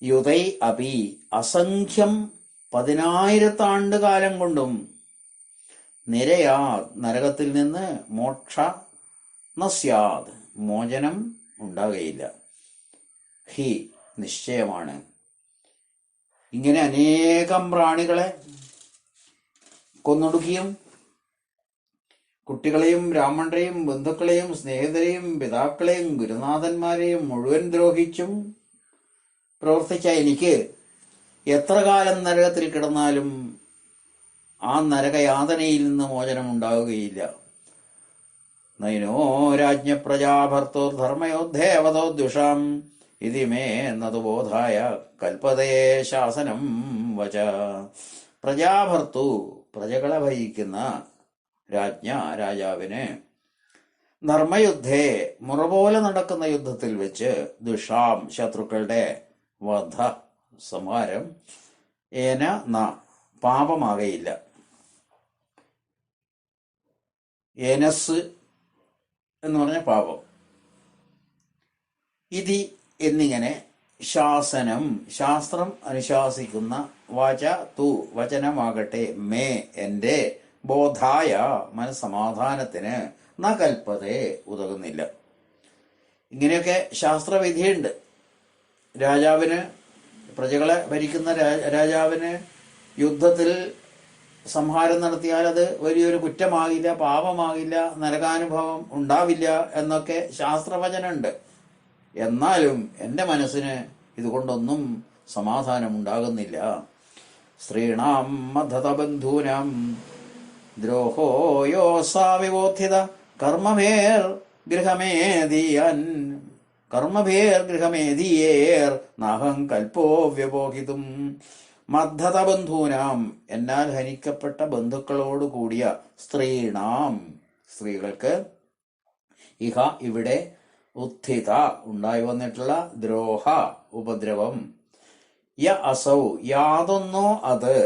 യുധൈ അപി അസംഖ്യം 10,000 കാലം കൊണ്ടും, നിരയാ നരകത്തിൽ നിന്ന്, മോക്ഷ നസ്യാദ് മോചനം ഉണ്ടാകുകയില്ല, ഹി നിശ്ചയമാണ്. ഇങ്ങനെ അനേകം പ്രാണികളെ കൊന്നൊടുക്കിയും കുട്ടികളെയും ബ്രാഹ്മണരെയും ബന്ധുക്കളെയും സ്നേഹിതരെയും പിതാക്കളെയും ഗുരുനാഥന്മാരെയും മുഴുവൻ ദ്രോഹിച്ചും പ്രവർത്തിച്ച എനിക്ക് എത്ര കാലം നരകത്തിൽ കിടന്നാലും ആ നരകയാതനയിൽ നിന്ന് മോചനം ഉണ്ടാവുകയില്ല. നൈനോ രാജ്ഞ പ്രജാഭർത്തോ ധർമ്മയോദ്ധേവതോ ദുഷാം ഇതി മേ എന്നതു ബോധായ കൽപ്പതേ ശാസനം വച. പ്രജാഭർത്തു പ്രജകളെ ഭരിക്കുന്ന രാജാവിന് ധർമ്മയുദ്ധേ മുറ പോലെ നടക്കുന്ന യുദ്ധത്തിൽ വെച്ച് ദുഷാം ശത്രുക്കളുടെ വധ സംഹാരം ഏന ന പാപമാകയില്ല. ഏനസ് എന്ന് പറഞ്ഞ പാപം. ഇതി എന്നിങ്ങനെ ശാസനം ശാസ്ത്രം അനുശാസിക്കുന്ന വച തു വചനമാകട്ടെ മേ എൻ്റെ ബോധായ മനസ്സമാധാനത്തിന് ന കൽപ്പതേ ഉതകുന്നില്ല. ഇങ്ങനെയൊക്കെ ശാസ്ത്രവിധിയുണ്ട്. രാജാവിന് പ്രജകളെ ഭരിക്കുന്ന രാജാവിന് യുദ്ധത്തിൽ സംഹാരം നടത്തിയാൽ അത് വലിയൊരു കുറ്റമാകില്ല, പാപമാകില്ല, നരകാനുഭവം ഉണ്ടാവില്ല എന്നൊക്കെ ശാസ്ത്രവചനമുണ്ട്. എന്നാലും എൻ്റെ മനസ്സിന് ഇതുകൊണ്ടൊന്നും സമാധാനമുണ്ടാകുന്നില്ല. സ്ത്രീണാം മധതബന്ധൂനാം ദ്രോഹോ യോസാ വിബോധിത കർമ്മഭേർ ഗൃഹമേദിയേർ നാഹം കൽപ്പോ വ്യപോഹിതും. മദ്ധത ബന്ധൂനാം എന്നാൽ ഹനിക്കപ്പെട്ട ബന്ധുക്കളോട് കൂടിയ സ്ത്രീണാം സ്ത്രീകൾക്ക് ഇഹ ഇവിടെ ഉത്ഥിത ഉണ്ടായി വന്നിട്ടുള്ള ദ്രോഹ ഉപദ്രവം യ അസൗ യാതൊന്നോ അത്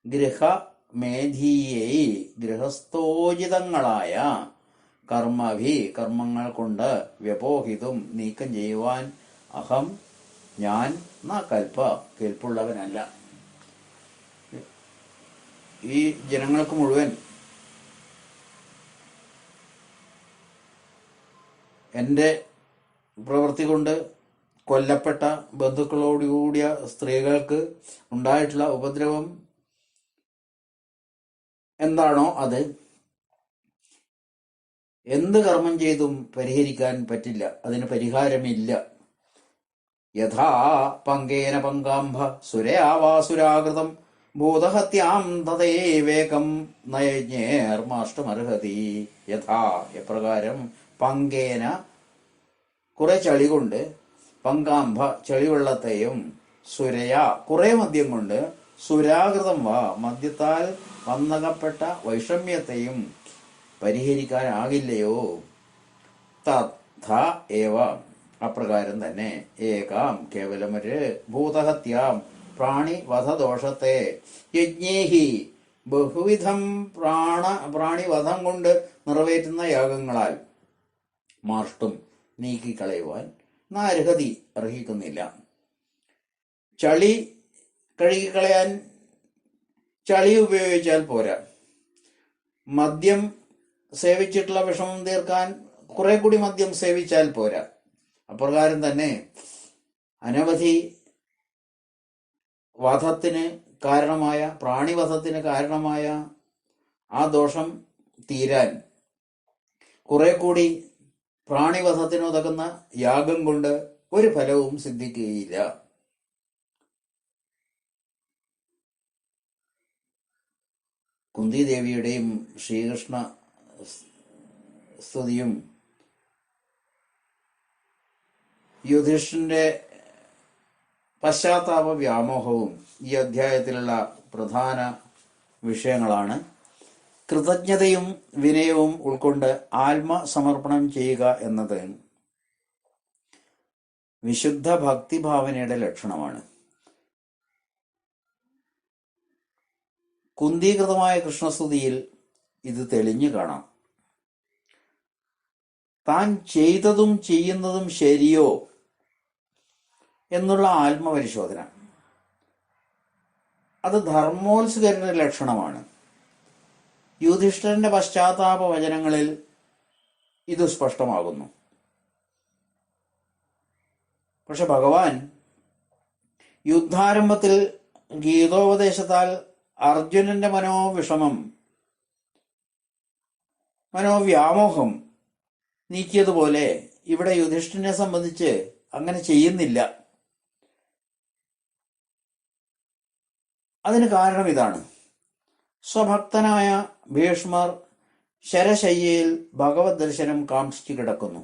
ഗൃഹമേധീയൈ ഗൃഹസ്ഥോചിതങ്ങളായ കർമ്മങ്ങൾ കൊണ്ട് വ്യപോഹിതും നീക്കം ചെയ്യുവാൻ അഹം ഞാൻ കേൾപ്പുള്ളവനല്ല. ഈ ജനങ്ങൾക്ക് മുഴുവൻ എൻ്റെ പ്രവൃത്തി കൊണ്ട് കൊല്ലപ്പെട്ട ബന്ധുക്കളോടുകൂടിയ സ്ത്രീകൾക്ക് ഉണ്ടായിട്ടുള്ള ഉപദ്രവം എന്താണോ അത് എന്ത് കർമ്മം ചെയ്തും പരിഹരിക്കാൻ പറ്റില്ല, അതിന് പരിഹാരമില്ല. യഥാ പങ്കേന പങ്കാംഭ സുരയാവാസുരാകൃതം ഭൂതഹത്യാം തഥൈവേകം നയജ്ഞേർമാഷ്ടമർഹതി. യഥാ എപ്രകാരം പങ്കേന കുറെ ചളി കൊണ്ട്, പങ്കാംഭ ചളിവെള്ളത്തെയും, സുരയ കുറെ മദ്യം കൊണ്ട്, സുരാകൃതം മദ്യത്താൽ വന്നകപ്പെട്ട വൈഷമ്യത്തെയും പരിഹരിക്കാനാകില്ലയോ. തഥ ഏവ അപ്രകാരം തന്നെ ഏകാം കേവലമൊരു ഭൂതഹത്യാം പ്രാണിവധദോഷത്തെ യജ്ഞേഹി ബഹുവിധം പ്രാണിവധം കൊണ്ട് നിറവേറ്റുന്ന യാഗങ്ങളാൽ മാർഷ്ടും നീക്കിക്കളയുവാൻ അർഹിക്കുന്നില്ല. ചളി കഴുകിക്കളയാൻ ചളി ഉപയോഗിച്ചാൽ പോരാ, മദ്യം സേവിച്ചിട്ടുള്ള വിഷമം തീർക്കാൻ കുറെ കൂടി മദ്യം സേവിച്ചാൽ പോരാ. അപ്രകാരം തന്നെ അനവധി വധത്തിന് കാരണമായ, പ്രാണിവധത്തിന് കാരണമായ ആ ദോഷം തീരാൻ കുറെ കൂടി പ്രാണിവധത്തിന് ഉതകുന്ന യാഗം കൊണ്ട് ഒരു ഫലവും സിദ്ധിക്കുകയില്ല. കുന്തിദേവിയുടെയും ശ്രീകൃഷ്ണ സ്തുതിയും യുധിഷ്ഠിരന്റെ പശ്ചാത്താപ വ്യാമോഹവും ഈ അധ്യായത്തിലുള്ള പ്രധാന വിഷയങ്ങളാണ്. കൃതജ്ഞതയും വിനയവും ഉൾക്കൊണ്ട് ആത്മസമർപ്പണം ചെയ്യുക എന്നത് വിശുദ്ധ ഭക്തിഭാവനയുടെ ലക്ഷണമാണ്. കുന്തീകൃതമായ കൃഷ്ണസ്തുതിയിൽ ഇത് തെളിഞ്ഞു കാണാം. താൻ ചെയ്തതും ചെയ്യുന്നതും ശരിയോ എന്നുള്ള ആത്മപരിശോധന, അത് ധർമ്മോത്സുകരുടെ ലക്ഷണമാണ്. യുധിഷ്ഠിരന്റെ പശ്ചാത്താപ വചനങ്ങളിൽ ഇത് സ്പഷ്ടമാകുന്നു. പക്ഷെ ഭഗവാൻ യുദ്ധാരംഭത്തിൽ ഗീതോപദേശത്താൽ അർജുനന്റെ മനോവ്യാമോഹം നീക്കിയതുപോലെ ഇവിടെ യുധിഷ്ഠിരനെ സംബന്ധിച്ച് അങ്ങനെ ചെയ്യുന്നില്ല. അതിന് കാരണം ഇതാണ്. സ്വഭക്തനായ ഭീഷ്മർ ശരശയ്യയിൽ ഭഗവത് ദർശനം കാക്ഷിച്ചു കിടക്കുന്നു.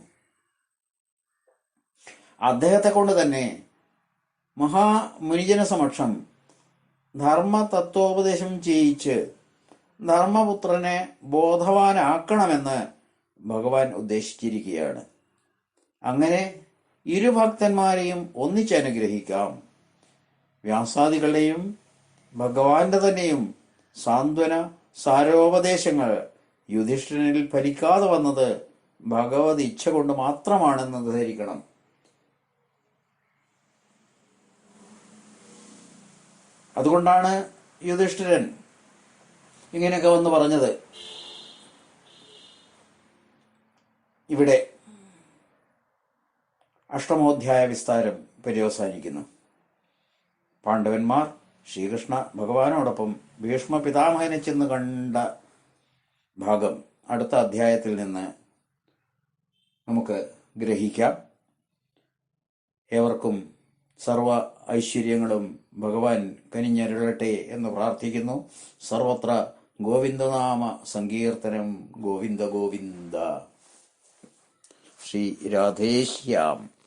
അദ്ദേഹത്തെ കൊണ്ട് തന്നെ മഹാമുനിജന സമക്ഷം ധർമ്മ തത്വോപദേശം ചെയ്യിച്ച് ധർമ്മപുത്രനെ ബോധവാനാക്കണമെന്ന് ഭഗവാൻ ഉദ്ദേശിച്ചിരിക്കുകയാണ്. അങ്ങനെ ഇരു ഭക്തന്മാരെയും ഒന്നിച്ചനുഗ്രഹിക്കാം. വ്യാസാദികളുടെയും ഭഗവാന്റെ തന്നെയും സാന്ത്വന സാരോപദേശങ്ങൾ യുധിഷ്ഠിരനിൽ ഫലിക്കാതെ വന്നത് ഭഗവത് ഇച്ഛ കൊണ്ട് മാത്രമാണെന്ന് ധരിക്കണം. അതുകൊണ്ടാണ് യുധിഷ്ഠിരൻ ഇങ്ങനെയൊക്കെ വന്ന് പറഞ്ഞത്. ഇവിടെ അഷ്ടമോധ്യായ വിസ്താരം പര്യവസാനിക്കുന്നു. പാണ്ഡവന്മാർ ശ്രീകൃഷ്ണ ഭഗവാനോടൊപ്പം ഭീഷ്മ പിതാമഹനെ ചെന്ന് കണ്ട ഭാഗം അടുത്ത അധ്യായത്തിൽ നിന്ന് നമുക്ക് ഗ്രഹിക്കാം. ഏവർക്കും സർവ ഐശ്വര്യങ്ങളും ഭഗവാൻ കനിഞ്ഞരുളട്ടെ എന്ന് പ്രാർത്ഥിക്കുന്നു. സർവത്ര ഗോവിന്ദനാമ സങ്കീർത്തനം. ഗോവിന്ദ ഗോവിന്ദ. ശ്രീ രാധേശ്യാം.